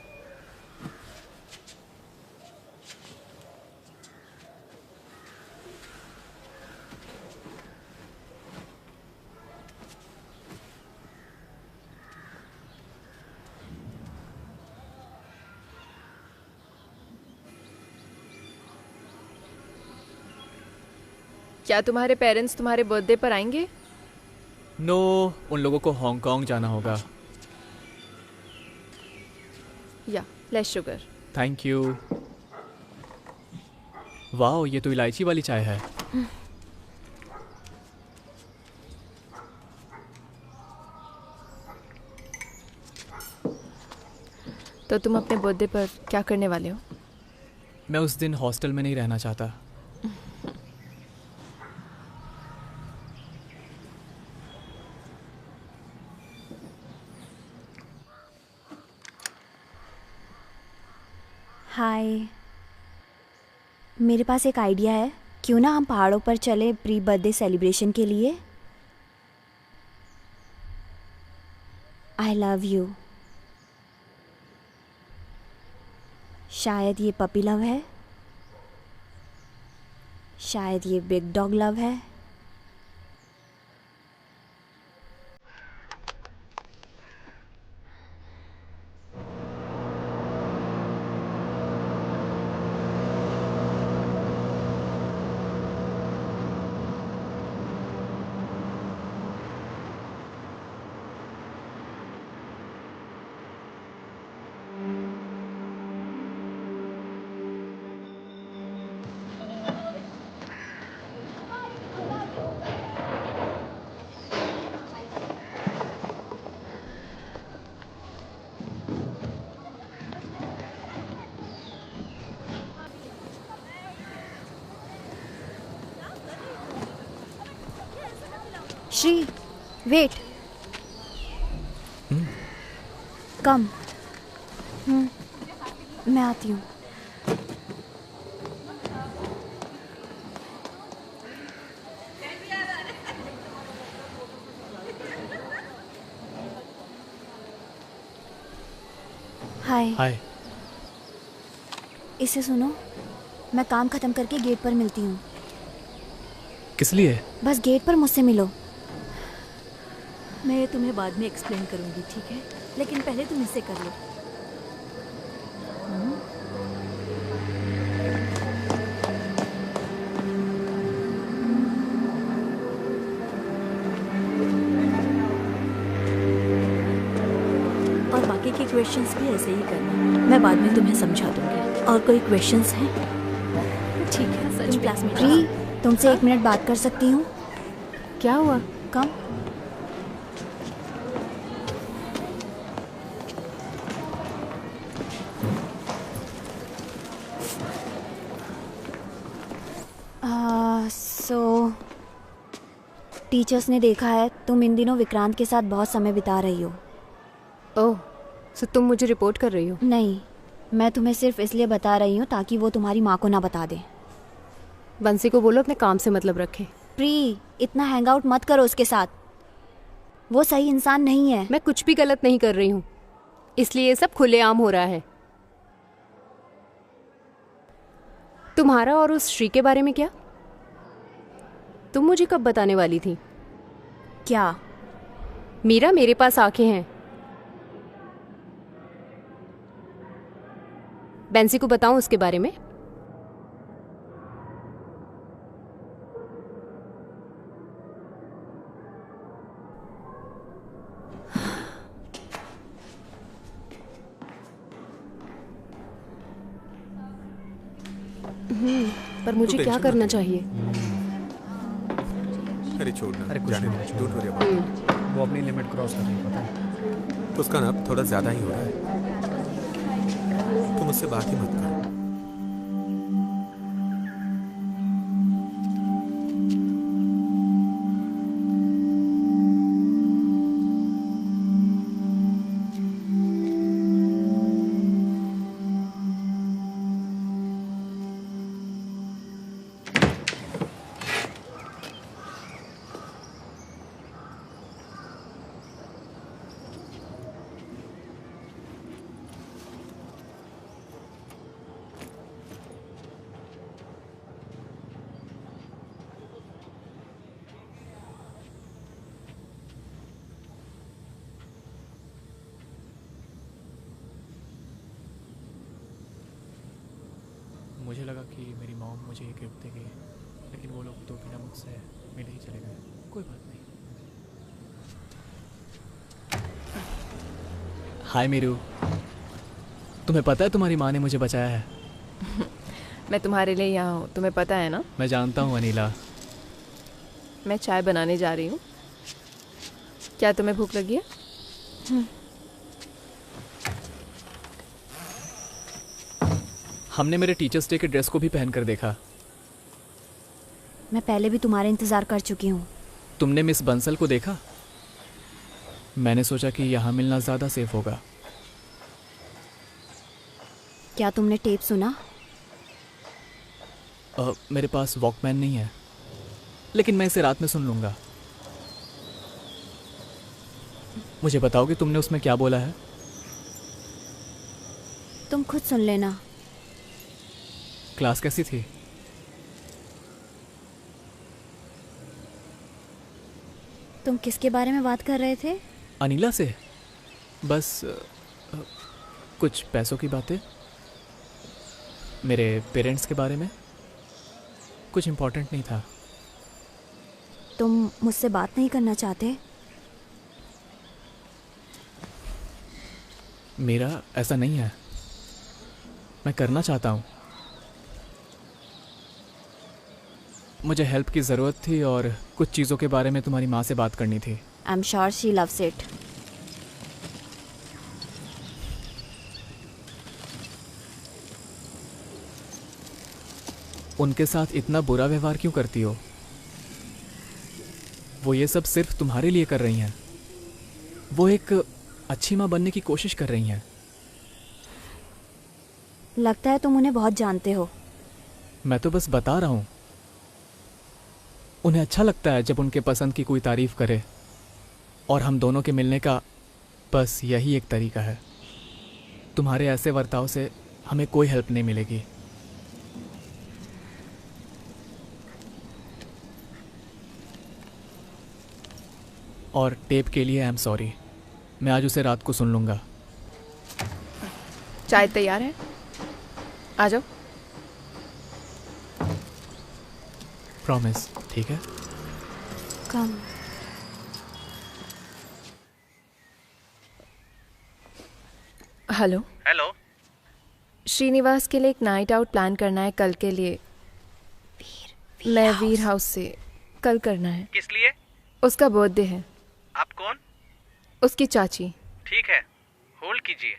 क्या तुम्हारे पेरेंट्स तुम्हारे बर्थडे पर आएंगे? नो, उन लोगों को हांगकांग जाना होगा। या लेस शुगर। Thank you. वाह, ये तो इलायची वाली चाय है। तो तुम अपने बर्थडे पर क्या करने वाले हो? मैं उस दिन हॉस्टल में नहीं रहना चाहता। हाय, मेरे पास एक आइडिया है। क्यों ना हम पहाड़ों पर चले प्री बर्थडे सेलिब्रेशन के लिए? I love you. शायद ये पपी लव है, शायद ये बिग डॉग लव है। श्री, वेट। कम। मैं आती हूँ। हाय। हाय। इसे सुनो, मैं काम खत्म करके गेट पर मिलती हूँ। किस लिए? बस गेट पर मुझसे मिलो। मैं तुम्हें बाद में एक्सप्लेन करूंगी, ठीक है? लेकिन पहले तुम इसे कर लो। और बाकी के क्वेश्चंस भी ऐसे ही करना, मैं बाद में तुम्हें समझा दूंगी। और कोई क्वेश्चंस हैं? ठीक है, सच में क्लास में प्री, तुमसे 1 मिनट बात कर सकती हूँ? क्या हुआ? कम। टीचर्स ने देखा है तुम इन दिनों विक्रांत के साथ बहुत समय बिता रही हो। ओह, सो तुम मुझे रिपोर्ट कर रही हो? नहीं, मैं तुम्हें सिर्फ इसलिए बता रही हूँ ताकि वो तुम्हारी माँ को ना बता दे। बंसी को बोलो अपने काम से मतलब रखे। प्री, इतना हैंग आउट मत करो उसके साथ, वो सही इंसान नहीं है। मैं कुछ भी गलत नहीं कर रही हूँ, इसलिए ये सब खुलेआम हो रहा है। तुम्हारा और उस श्री के बारे में क्या? तुम मुझे कब बताने वाली थी? क्या? मीरा, मेरे पास आंखें हैं। बेंसी को बताऊं उसके बारे में? पर मुझे क्या करना चाहिए? अरे छोड़ना, अरे कुछ जाने नहीं, दो, don't worry about it। वो अपनी लिमिट क्रॉस कर रही है, पता है? तो उसका ना थोड़ा ज्यादा ही हो रहा है, तुम उससे बात ही मत करो। मुझे लगा कि मेरी मॉम मुझे एक गिफ्ट देगी, लेकिन वो लोग तो बिना मुझसे मिले ही चले गए। कोई बात नहीं। हाय मीरू, तुम्हें पता है तुम्हारी माँ ने मुझे बचाया है? मैं तुम्हारे लिए यहाँ हूँ, तुम्हें पता है ना? मैं जानता हूँ अनिला। मैं चाय बनाने जा रही हूँ, क्या तुम्हें भूख लगी है? हमने मेरे टीचर्स डे के ड्रेस को भी पहन कर देखा। मैं पहले भी तुम्हारा इंतजार कर चुकी हूँ। तुमने मिस बंसल को देखा? मैंने सोचा कि यहाँ मिलना ज़्यादा सेफ होगा। क्या तुमने टेप सुना? मेरे पास वॉकमैन नहीं है, लेकिन मैं इसे रात में सुन लूँगा। मुझे बताओगे तुमने उसमें क्या बोला है? तुम खुद सुन लेना। क्लास कैसी थी? तुम किसके बारे में बात कर रहे थे? अनिला से। बस कुछ पैसों की बातें, मेरे पेरेंट्स के बारे में। कुछ इम्पोर्टेंट नहीं था। तुम मुझसे बात नहीं करना चाहते? मेरा ऐसा नहीं है, मैं करना चाहता हूँ। मुझे हेल्प की ज़रूरत थी और कुछ चीज़ों के बारे में तुम्हारी माँ से बात करनी थी। I am sure she loves it. उनके साथ इतना बुरा व्यवहार क्यों करती हो? वो ये सब सिर्फ तुम्हारे लिए कर रही हैं। वो एक अच्छी माँ बनने की कोशिश कर रही हैं। लगता है तुम उन्हें बहुत जानते हो। मैं तो बस बता रहा हूँ। उन्हें अच्छा लगता है जब उनके पसंद की कोई तारीफ करे, और हम दोनों के मिलने का बस यही एक तरीका है। तुम्हारे ऐसे बर्ताव से हमें कोई हेल्प नहीं मिलेगी। और टेप के लिए आई एम सॉरी, मैं आज उसे रात को सुन लूँगा। चाय तैयार है, आ जाओ। प्रॉमिस, ठीक है? कम। हेलो। हेलो। श्रीनिवास के लिए एक नाइट आउट प्लान करना है कल के लिए। मैं वीर हाउस से कल करना है। किस लिए? उसका बर्थडे है। आप कौन? उसकी चाची। ठीक है, होल्ड कीजिए।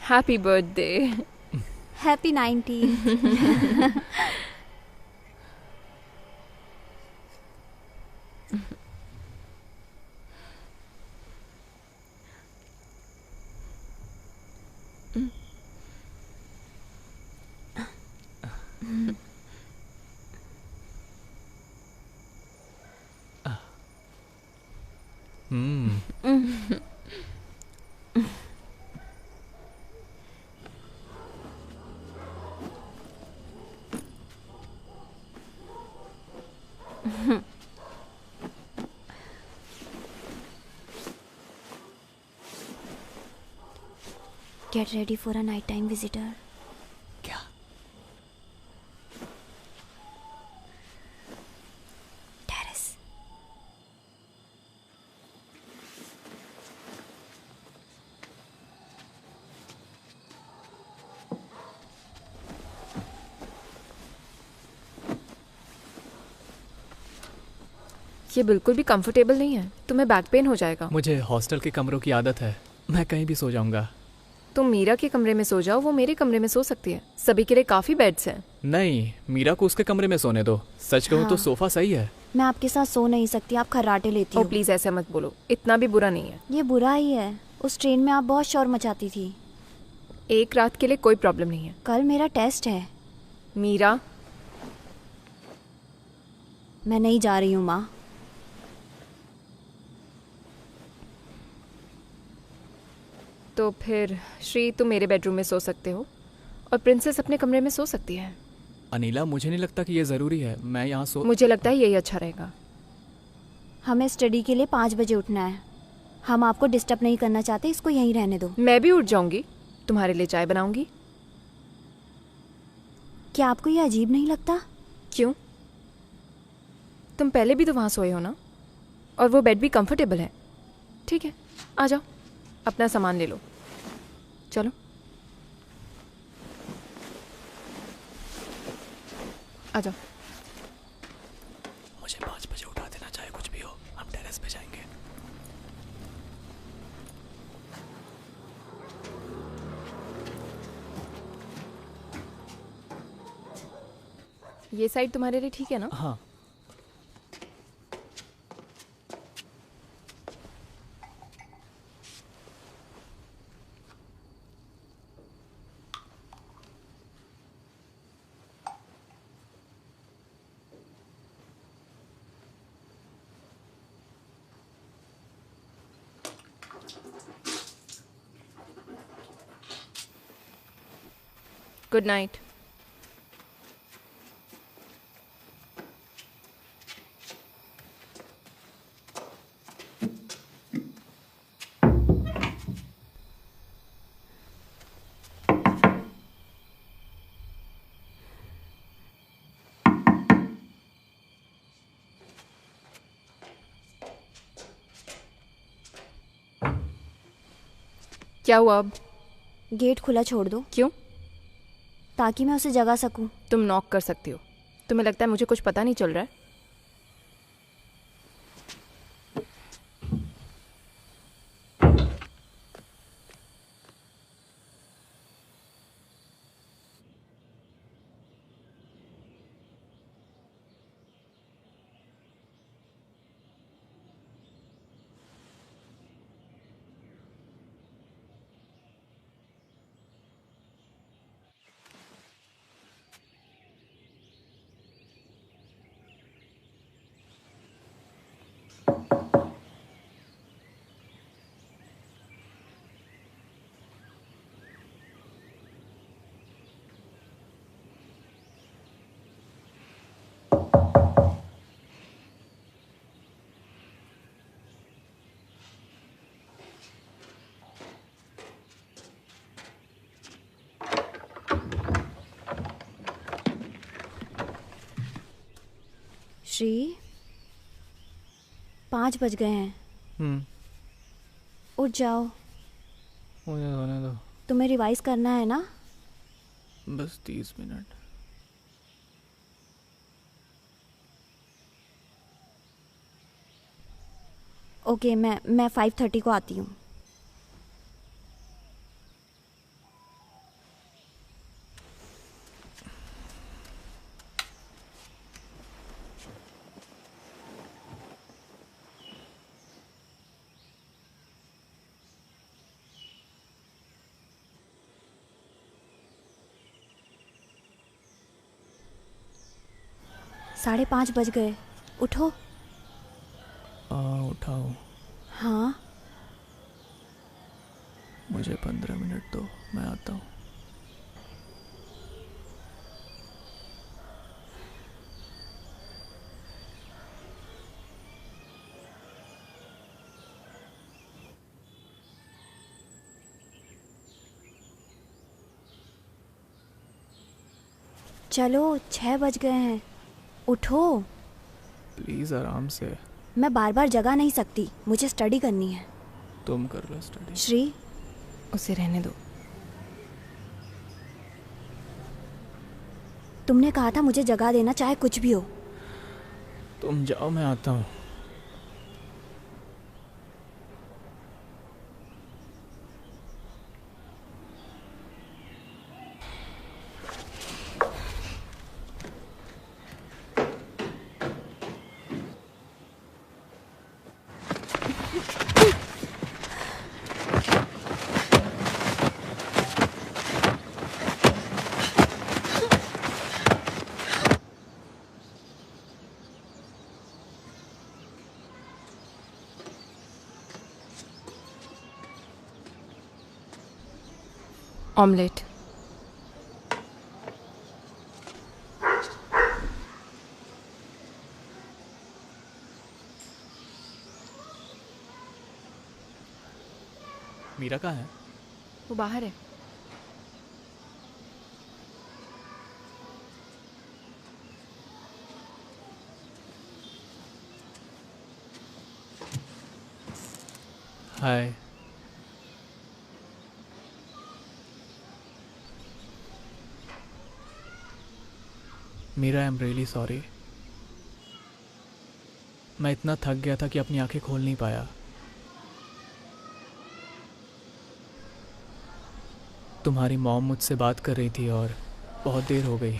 Happy birthday. Happy 19। Get ready for a nighttime visitor. क्या? Terrace. ये बिल्कुल भी कंफर्टेबल नहीं है, तुम्हें बैक पेन हो जाएगा। मुझे हॉस्टल के कमरों की आदत है, मैं कहीं भी सो जाऊंगा। तुम मीरा के कमरे में सो जाओ, वो मेरे कमरे में सो सकती है। सभी के लिए काफी बेड्स हैं। नहीं, मीरा को उसके कमरे में सोने दो। सच कहूँ तो सोफा सही है। मैं आपके साथ सो नहीं सकती, आप खर्राटे लेती हो। प्लीज ऐसा मत बोलो, इतना भी बुरा नहीं है। ये बुरा ही है। उस ट्रेन में आप बहुत शोर मचाती थी। एक रात के लिए कोई प्रॉब्लम नहीं है। कल मेरा टेस्ट है। मीरा, मैं नहीं जा रही हूँ माँ। तो फिर श्री, तुम मेरे बेडरूम में सो सकते हो और प्रिंसेस अपने कमरे में सो सकती है। अनिला, मुझे नहीं लगता कि ये ज़रूरी है। मैं यहाँ मुझे लगता है यही अच्छा रहेगा। हमें स्टडी के लिए 5 बजे उठना है। हम आपको डिस्टर्ब नहीं करना चाहते, इसको यहीं रहने दो। मैं भी उठ जाऊंगी, तुम्हारे लिए चाय बनाऊंगी। क्या आपको ये अजीब नहीं लगता? क्यों? तुम पहले भी तो वहाँ सोए हो ना, और वो बेड भी कंफर्टेबल है। ठीक है, आ जाओ, अपना सामान ले लो। चलो आ जाओ। मुझे 5 बजे उठा देना, चाहे कुछ भी हो। हम टेरेस पे जाएंगे। ये साइड तुम्हारे लिए ठीक है ना? हाँ। Good night. क्या हुआ अब? गेट खुला छोड़ दो। क्यों? ताकि मैं उसे जगा सकूं। तुम नॉक कर सकती हो। तुम्हें लगता है मुझे कुछ पता नहीं चल रहा है? श्री, 5 बज गए हैं। उठ जाओ। मुझे सोने दो। तुम्हें रिवाइज करना है ना? बस 30 मिनट। ओके, मैं 5:30 को आती हूँ। साढ़े 5 बज गए। उठो। उठाओ। हाँ। मुझे 15 मिनट दो, मैं आता हूँ। चलो, 6 बज गए हैं। उठो। प्लीज आराम से। मैं बार बार जगा नहीं सकती, मुझे स्टडी करनी है। तुम कर लो स्टडी। श्री, उसे रहने दो। तुमने कहा था मुझे जगा देना, चाहे कुछ भी हो। तुम जाओ, मैं आता हूँ। ऑमलेट। मीरा कहाँ है? वो बाहर है। Hi. Meera, I am really sorry. मैं इतना थक गया था कि अपनी आंखें खोल नहीं पाया। तुम्हारी मॉम मुझसे बात कर रही थी और बहुत देर हो गई।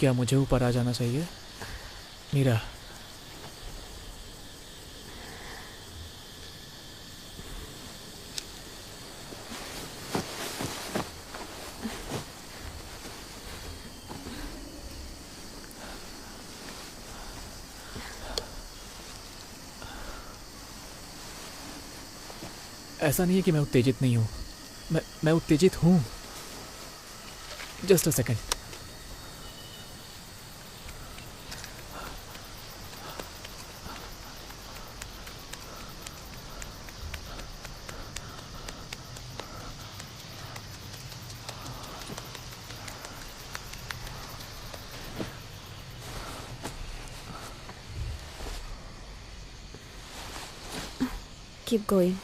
क्या मुझे ऊपर आ जाना चाहिए मीरा? ऐसा नहीं है कि मैं उत्तेजित नहीं हूँ, मैं उत्तेजित हूँ। Just a second. Keep going.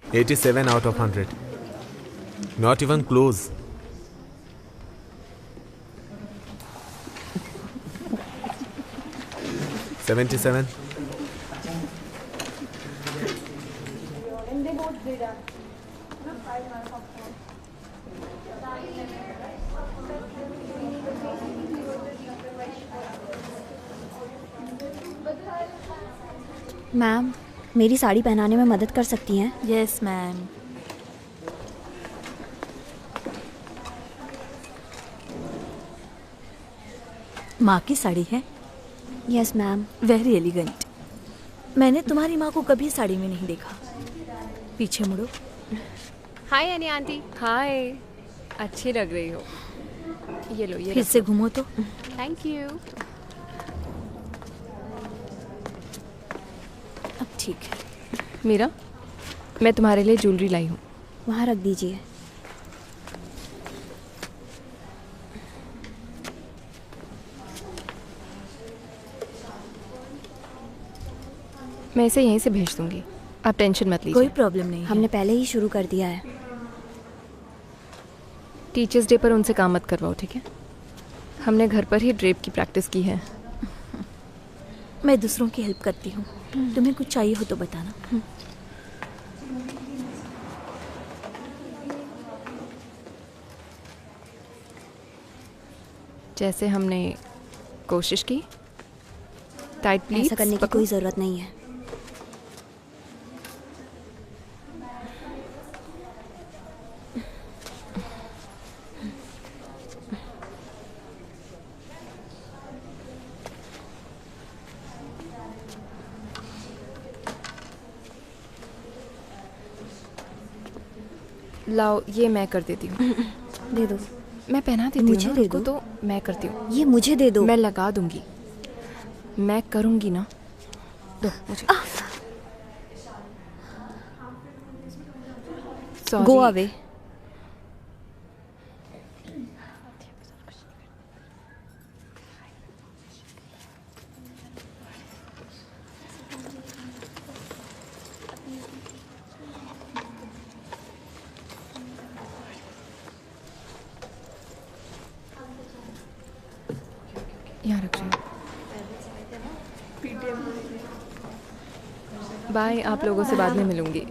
$87 out of 100. Not even close. $77. Ma'am, मेरी साड़ी पहनाने में मदद कर सकती हैं? Yes ma'am. माँ की साड़ी है? Yes ma'am. Very elegant. मैंने तुम्हारी माँ को कभी साड़ी में नहीं देखा। पीछे मुड़ो। हाय एनी आंटी। हाय, अच्छी लग रही हो। ये लो, ये फिर से घूमो तो। Thank you. अब ठीक है। मीरा, मैं तुम्हारे लिए ज्वेलरी लाई हूँ। वहाँ रख दीजिए। मैं इसे यहीं से भेज दूंगी, आप टेंशन मत लीजिए। कोई प्रॉब्लम नहीं। हमने पहले ही शुरू कर दिया है। टीचर्स डे पर उनसे काम मत करवाओ, ठीक है? हमने घर पर ही ड्रेप की प्रैक्टिस की है। मैं दूसरों की हेल्प करती हूँ। तुम्हें कुछ चाहिए हो तो बताना। जैसे हमने कोशिश की। Tight please. ऐसा करने की कोई ज़रूरत नहीं है। लाओ, ये मैं कर देती हूँ। दे दो। मैं पहना देती हूँ। मुझे दे दो। तो मैं करती हूँ। ये मुझे दे दो। मैं लगा दूंगी। मैं करूंगी ना। दो मुझे। Go away. यहाँ रख रही हूँ। बाय, आप लोगों से बाद में मिलूंगी।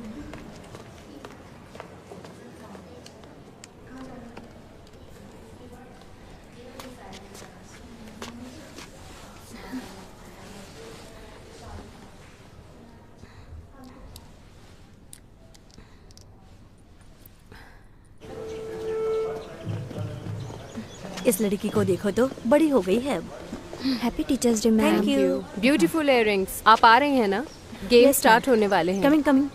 इस लड़की को देखो तो बड़ी हो गई है अब। Happy teachers day ma'am. Thank you. Beautiful earrings. आप आ रहे हैं ना? गेम स्टार्ट होने वाले हैं। Coming coming.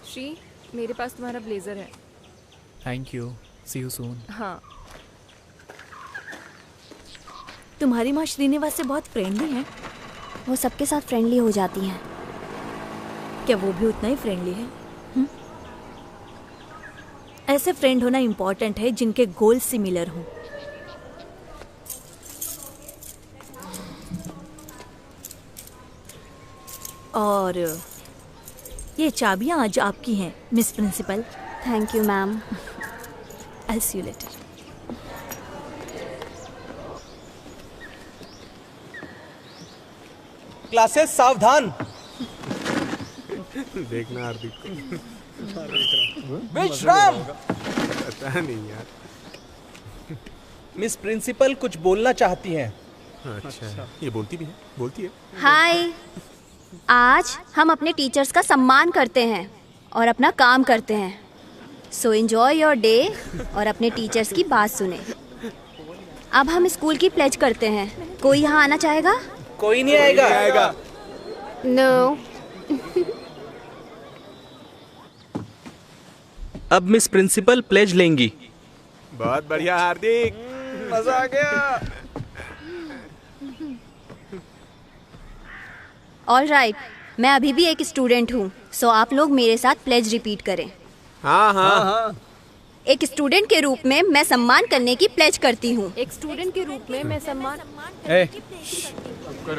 श्री, मेरे पास तुम्हारा ब्लेजर है। Thank you, see you soon. हाँ। तुम्हारी माँ श्रीनिवास से बहुत फ्रेंडली है। वो सबके साथ फ्रेंडली हो जाती हैं। क्या वो भी उतना ही फ्रेंडली है? ऐसे फ्रेंड होना इम्पोर्टेंट है जिनके गोल सिमिलर हों। और ये चाबियां आज आपकी हैं, miss principal. Thank you ma'am. I see you later. Classes सावधान। देखना हार्दिक को। विश्राम। पता नहीं यार। मिस प्रिंसिपल कुछ बोलना चाहती हैं। अच्छा, ये बोलती भी है? बोलती है। हाय, आज हम अपने टीचर्स का सम्मान करते हैं और अपना काम करते हैं। सो एंजॉय योर डे और अपने टीचर्स की बात सुने। अब हम स्कूल की प्लेज करते हैं। कोई यहाँ आना चाहेगा? कोई नहीं आएगा। नो। अब मिस प्रिंसिपल प्लेज लेंगी। बहुत बढ़िया हार्दिक, मजा आ गया। ऑल राइट, मैं अभी भी एक स्टूडेंट हूँ, सो आप लोग मेरे साथ प्लेज रिपीट करें। हाँ हाँ। एक स्टूडेंट के रूप में मैं सम्मान करने की प्लेज करती हूँ। एक स्टूडेंट के रूप में मैं सम्मान।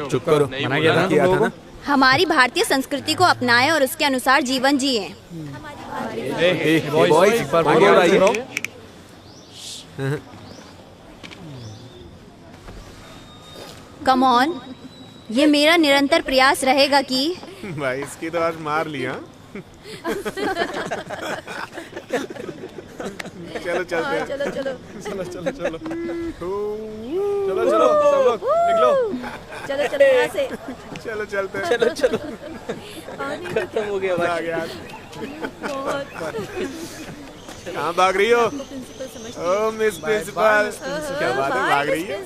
चुप करो, मना किया था ना। हमारी भारतीय संस्कृति को अपनाएं और उसके अनुसार जीवन जिएं। बॉयज, एक बार आगे बढ़ाइए। कम ऑन, ये मेरा निरंतर प्रयास रहेगा कि भाई इसकी तो आज मार लिया। चलो चलते हैं। चलो चलो चलो चलो चलो चलो चलो सब लोग निकलो। चलो चलो यहाँ से। चलो चलते हैं। चलो चलो खत्म हो गया भाई। कहाँ भाग रही हो? ओ मिस प्रिंसिपल, क्या बात है, भाग रही है?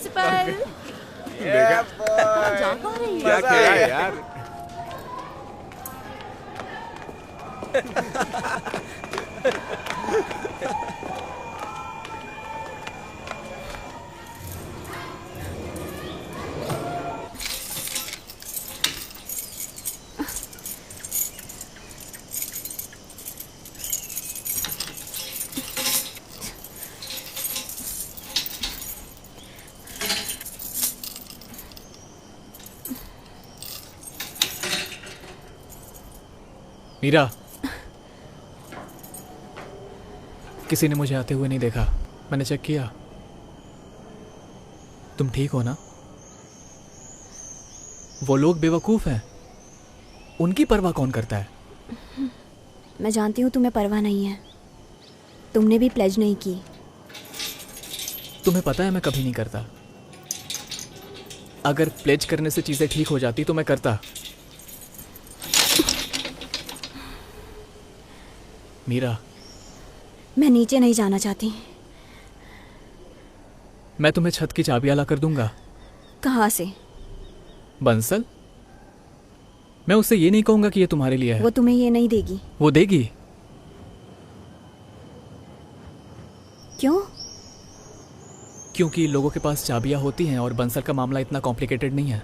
देखा क्या किया है यार। मीरा, किसी ने मुझे आते हुए नहीं देखा। मैंने चेक किया। तुम ठीक हो ना? वो लोग बेवकूफ हैं, उनकी परवाह कौन करता है? मैं जानती हूँ तुम्हें परवाह नहीं है। तुमने भी प्लेज नहीं की। तुम्हें पता है मैं कभी नहीं करता। अगर प्लेज करने से चीजें ठीक हो जाती तो मैं करता। मीरा, मैं नीचे नहीं जाना चाहती। मैं तुम्हें छत की चाबियां ला कर दूंगा। कहाँ से? बंसल? मैं उससे ये नहीं कहूंगा कि ये तुम्हारे लिए है। वो तुम्हें ये नहीं देगी। वो देगी। क्यों? क्योंकि लोगों के पास चाबियां होती हैं और बंसल का मामला इतना कॉम्प्लिकेटेड नहीं है।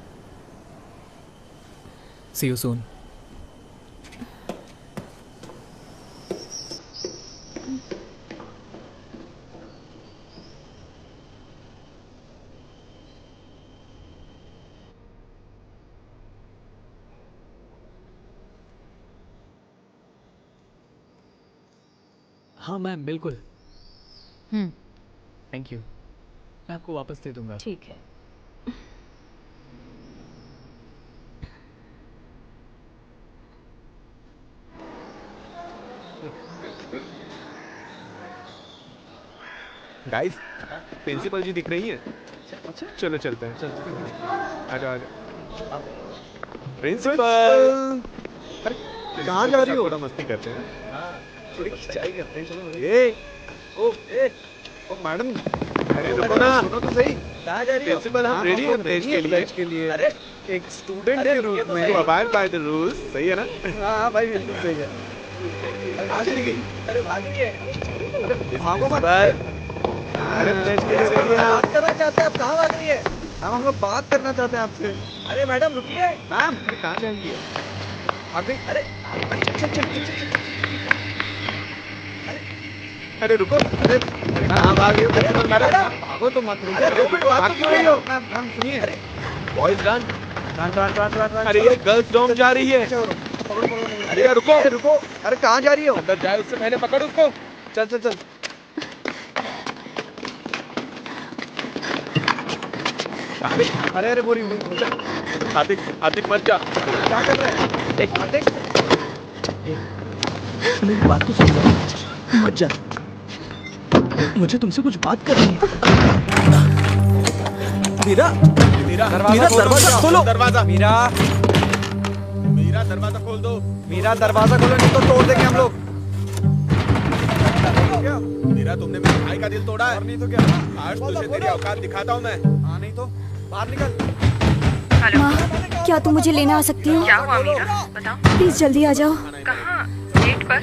सी यू सून। हाँ मैम बिल्कुल। थैंक यू, मैं आपको वापस दे दूंगा। ठीक है। गाइस, प्रिंसिपल जी दिख रही है। चलो चलते हैं। आजा आजा। प्रिंसिपल, अरे कहाँ जा रही हो? थोड़ा मस्ती करते हैं, थोड़ी खिंचाई करते हैं। चलो। ओ मैडम, अरे रुको ना, सुनो तो सही। कहाँ जा रही हो? प्रिंसिपल, हम रेडी हैं प्लेज के लिए। अरे एक स्टूडेंट के रूप में अबाइड बाय द रूल्स, सही है ना? हाँ भाई बिल्कुल सही है। अरे भाग रही है। भागो मत। अरे प्लेज के लिए रेडी हैं। बात करना चाहते हैं आप, कहाँ भाग रही है? हम लोग बात करना चाहते हैं आपसे। अरे मैडम रुकिए। मैम कहाँ जाएंगी? अभी अरे अरे रुको। अरे हाँ भाग रही हो मैडम, भागो तो मत। भाग क्यों रही हो? मैम सुनिए। Boys run. अरे ये गर्ल्स डोम जा रही है। अरे रुको रुको। अरे कहाँ जा रही हो? अंदर जाए उससे पहले पकड़ उसको। चल चल चल। अरे अरे बोरी आतिक आतिक मत जा। क्या कर रहे हैं? एक आतिक मेरी बात तो सुन लो, मत जा, मुझे तुमसे कुछ बात करनी है। मीरा, मीरा दरवाजा खोलो। दरवाजा मीरा दरवाजा खोल दो। मीरा दरवाजा खोलो, नहीं तो तोड़ देंगे हम लोग। मीरा तुमने मेरे भाई का दिल तोड़ा है। और नहीं तो क्या? आज तुझे तेरी औकात दिखाता हूँ मैं। हाँ नहीं तो बाहर निकल। माँ, क्या तुम मुझे लेने आ सकती हो? क्या हुआ मीरा? बताओ। प्लीज जल्दी आ जाओ। कहाँ? गेट पर?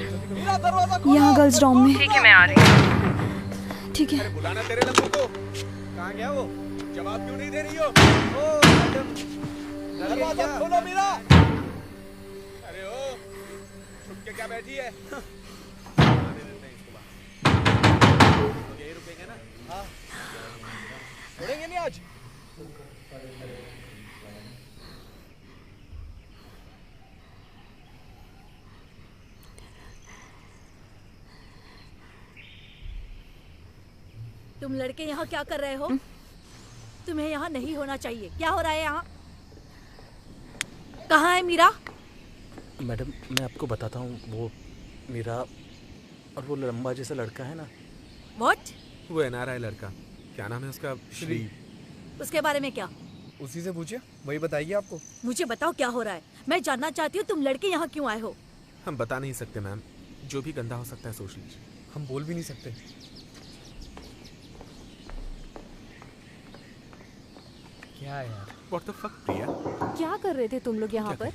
यहाँ गर्ल्स डॉम में। ठीक है मैं आ रही हूँ। ठीक है। बुलाना तेरे लम्बू को। कहाँ गया वो? जवाब क्यों नहीं दे रही हो? दरवाजा खोलो मीरा। अरे ओ, छुप के क्या बैठी है? यही रुकेंगे ना? हाँ। छोड़ेंगे नहीं आज। तुम लड़के यहाँ क्या कर रहे हो? तुम्हें यहाँ नहीं होना चाहिए। क्या हो रहा है यहाँ? कहाँ है मीरा? मैडम मैं आपको बताता हूँ, वो मीरा और वो लंबा जैसा लड़का है ना। What? वो NRI लड़का, क्या नाम है उसका? श्री। उसके बारे में क्या? उसी से पूछिए, वही बताइए आपको। मुझे बताओ क्या हो रहा है। मैं जानना चाहती हूँ तुम लड़के यहाँ क्यों आए हो। हम बता नहीं सकते मैम, जो भी गंदा हो सकता है सोच लीजिए। हम बोल भी नहीं सकते। क्या यार? What the fuck प्रिया? क्या कर रहे थे तुम लोग यहाँ पर?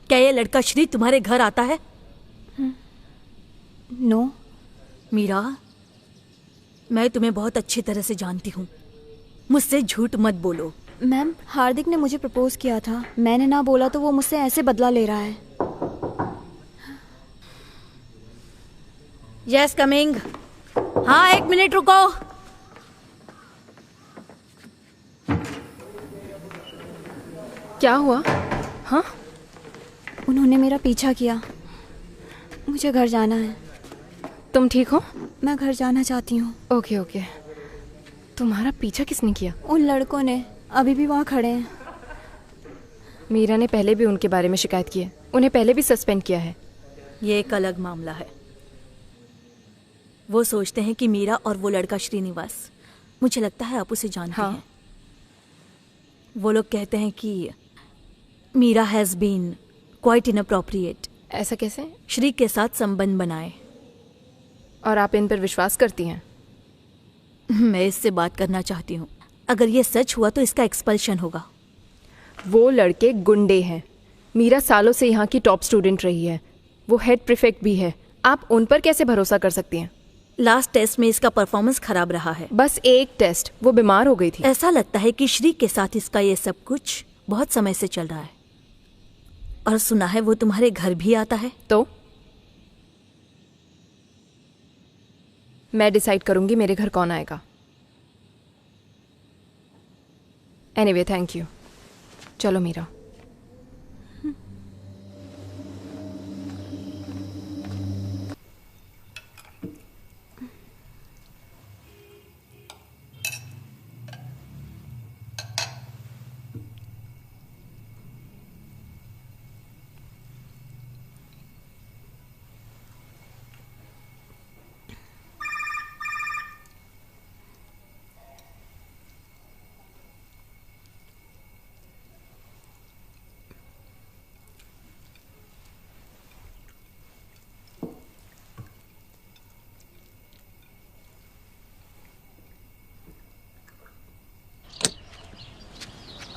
क्या ये लड़का श्री तुम्हारे घर आता है? नो। मीरा, मैं तुम्हें बहुत अच्छी तरह से जानती हूँ, मुझसे झूठ मत बोलो। मैम, हार्दिक ने मुझे प्रपोज किया था, मैंने ना बोला तो वो मुझसे ऐसे बदला ले रहा है। Yes coming. हाँ 1 मिनट रुको। क्या हुआ? हाँ? उन्होंने मेरा पीछा किया। मुझे घर जाना है। तुम ठीक हो? मैं घर जाना चाहती हूँ। Okay okay. तुम्हारा पीछा किसने किया? उन लड़कों ने, अभी भी वहाँ खड़े हैं। मीरा ने पहले भी उनके बारे में शिकायत की है, उन्हें पहले भी सस्पेंड किया है। ये एक अलग मामला है। वो सोचते हैं कि मीरा और वो लड़का श्रीनिवास, मुझे लगता है आप उसे जानते हैं। वो लोग कहते हैं कि Meera has been quite inappropriate. ऐसा कैसे? श्री के साथ संबंध बनाए। और आप इन पर विश्वास करती हैं? मैं इससे बात करना चाहती हूँ। अगर ये सच हुआ तो इसका एक्सपल्शन होगा। वो लड़के गुंडे हैं। मीरा सालों से यहाँ की टॉप स्टूडेंट रही है, वो हेड प्रीफेक्ट भी है। आप उन पर कैसे भरोसा कर सकती हैं? लास्ट टेस्ट में इसका परफॉर्मेंस खराब रहा है। बस एक टेस्ट, वो बीमार हो गई थी। ऐसा लगता है कि श्री के साथ इसका ये सब कुछ बहुत समय से चल रहा है। और सुना है वो तुम्हारे घर भी आता है। तो मैं डिसाइड करूंगी मेरे घर कौन आएगा। Anyway thank you. चलो मीरा।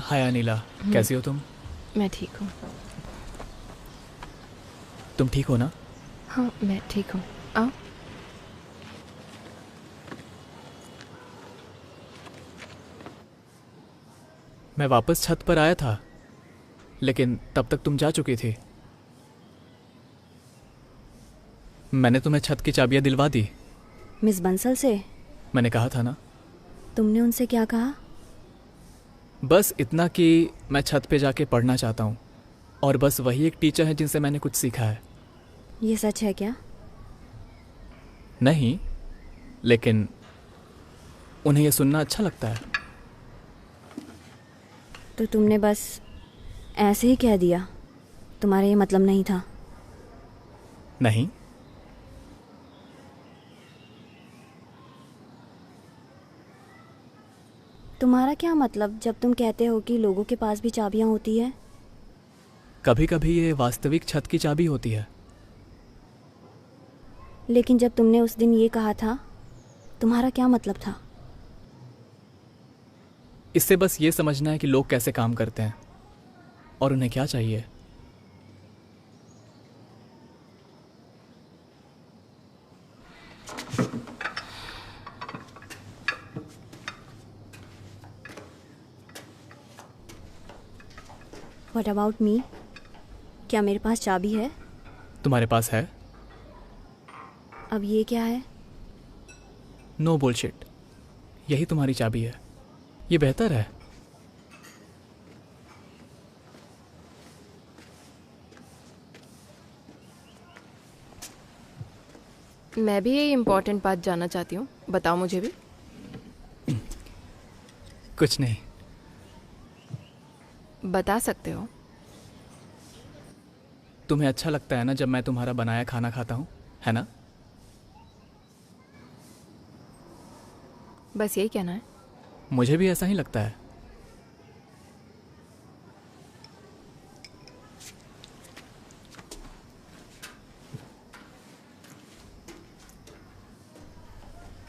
हाय अनिला, कैसी हो तुम? मैं ठीक हूँ। तुम ठीक हो ना? हाँ मैं ठीक हूँ। आओ। मैं वापस छत पर आया था, लेकिन तब तक तुम जा चुकी थी। मैंने तुम्हें छत की चाबियां दिलवा दी। मिस बंसल से? मैंने कहा था ना। तुमने उनसे क्या कहा? बस इतना कि मैं छत पे जाके पढ़ना चाहता हूँ, और बस वही एक टीचर है जिनसे मैंने कुछ सीखा है। ये सच है क्या? नहीं, लेकिन उन्हें ये सुनना अच्छा लगता है। तो तुमने बस ऐसे ही कह दिया? तुम्हारा ये मतलब नहीं था? नहीं। तुम्हारा क्या मतलब जब तुम कहते हो कि लोगों के पास भी चाबियां होती है? कभी कभी ये वास्तविक छत की चाबी होती है। लेकिन जब तुमने उस दिन ये कहा था, तुम्हारा क्या मतलब था? इससे बस ये समझना है कि लोग कैसे काम करते हैं और उन्हें क्या चाहिए। What about me? क्या मेरे पास चाबी है? तुम्हारे पास है? अब ये क्या है? No bullshit. यही तुम्हारी चाबी है। ये बेहतर है। मैं भी ये इम्पोर्टेंट बात जानना चाहती हूँ, बताओ मुझे भी। कुछ नहीं। बता सकते हो? तुम्हें अच्छा लगता है ना जब मैं तुम्हारा बनाया खाना खाता हूँ, है ना? बस यही कहना है? मुझे भी ऐसा ही लगता है।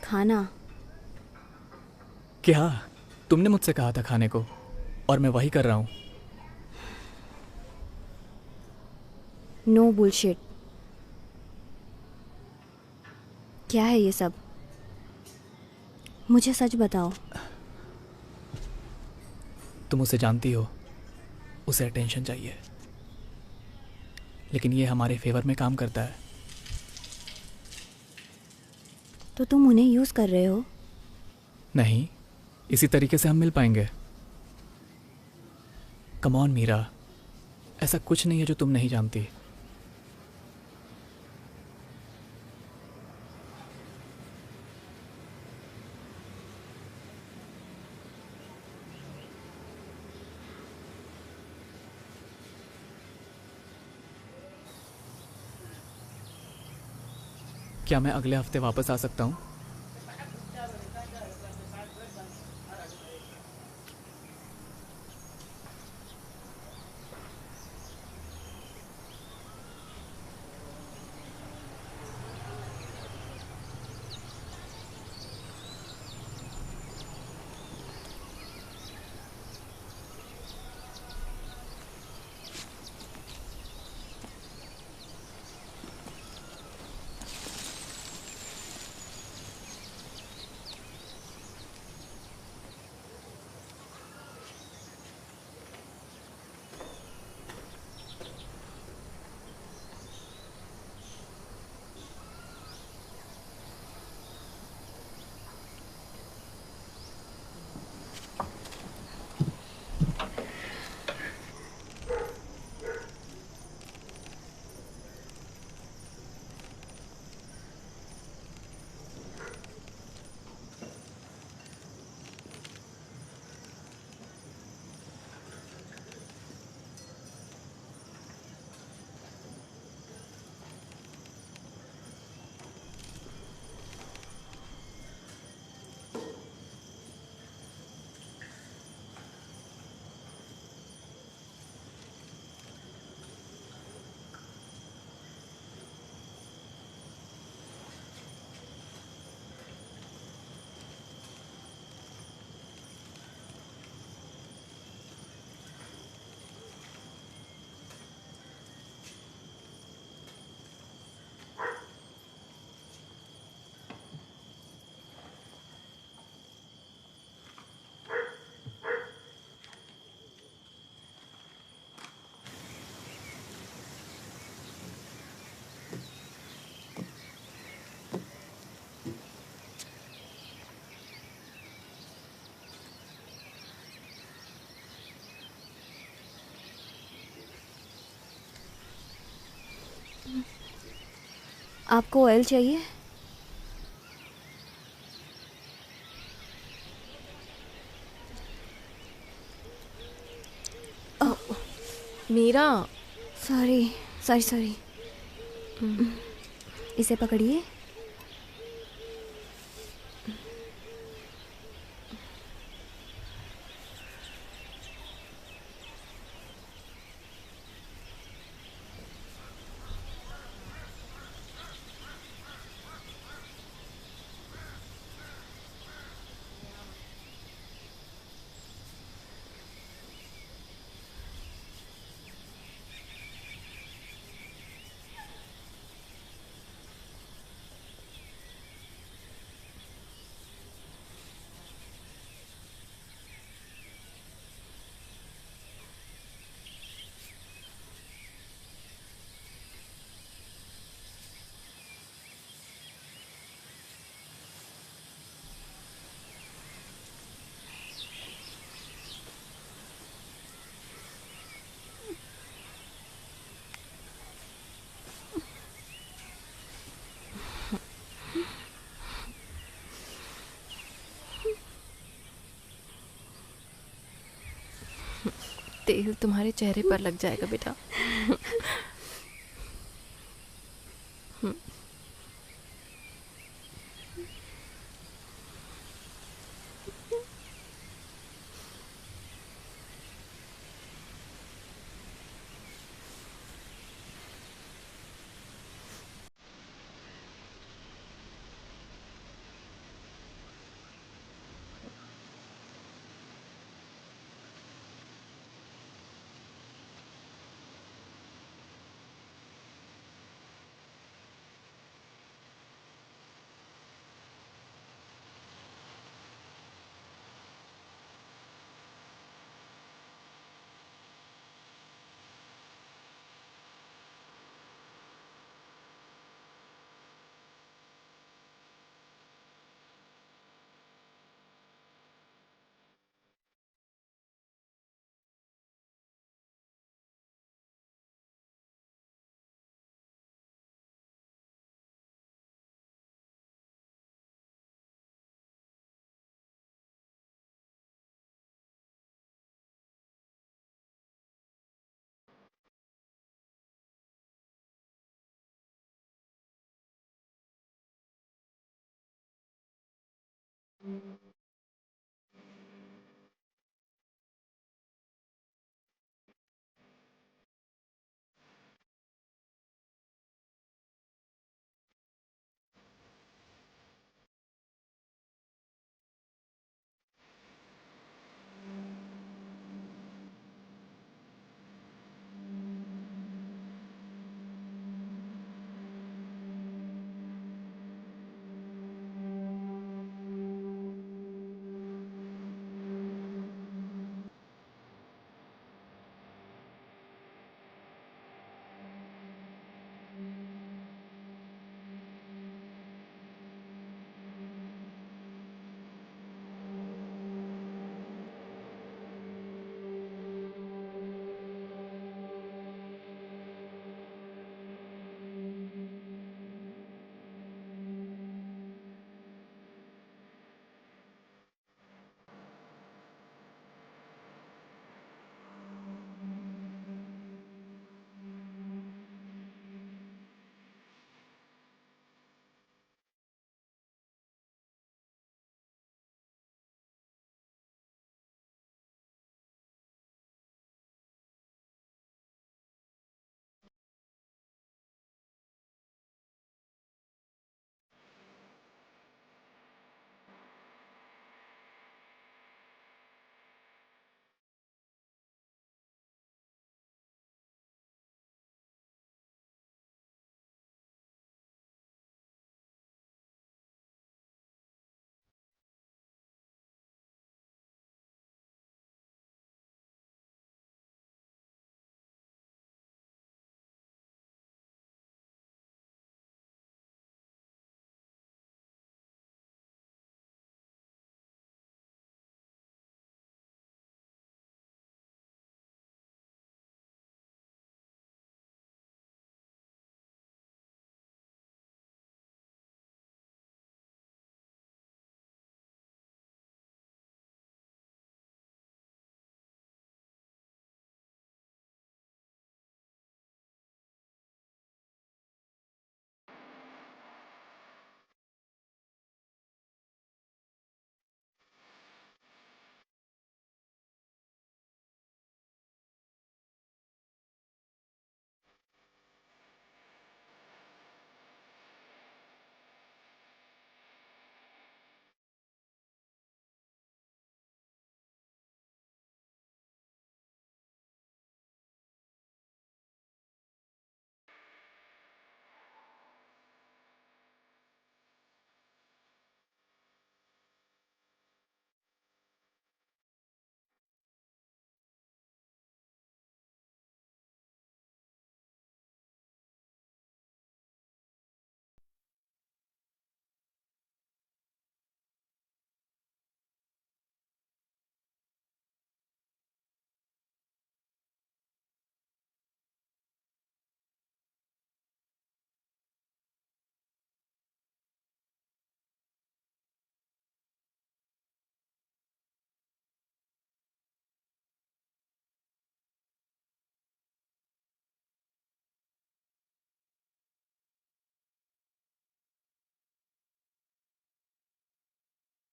खाना? क्या? तुमने मुझसे कहा था खाने को, और मैं वही कर रहा हूँ। No bullshit. क्या है ये सब? मुझे सच बताओ। तुम उसे जानती हो, उसे अटेंशन चाहिए, लेकिन ये हमारे फेवर में काम करता है। तो तुम उन्हें यूज़ कर रहे हो? नहीं, इसी तरीके से हम मिल पाएंगे। कम ऑन मीरा, ऐसा कुछ नहीं है जो तुम नहीं जानती। क्या मैं अगले हफ्ते वापस आ सकता हूँ? आपको ऑयल चाहिए? Meera, sorry sorry sorry. इसे पकड़िए। तेल तुम्हारे चेहरे पर लग जाएगा बेटा।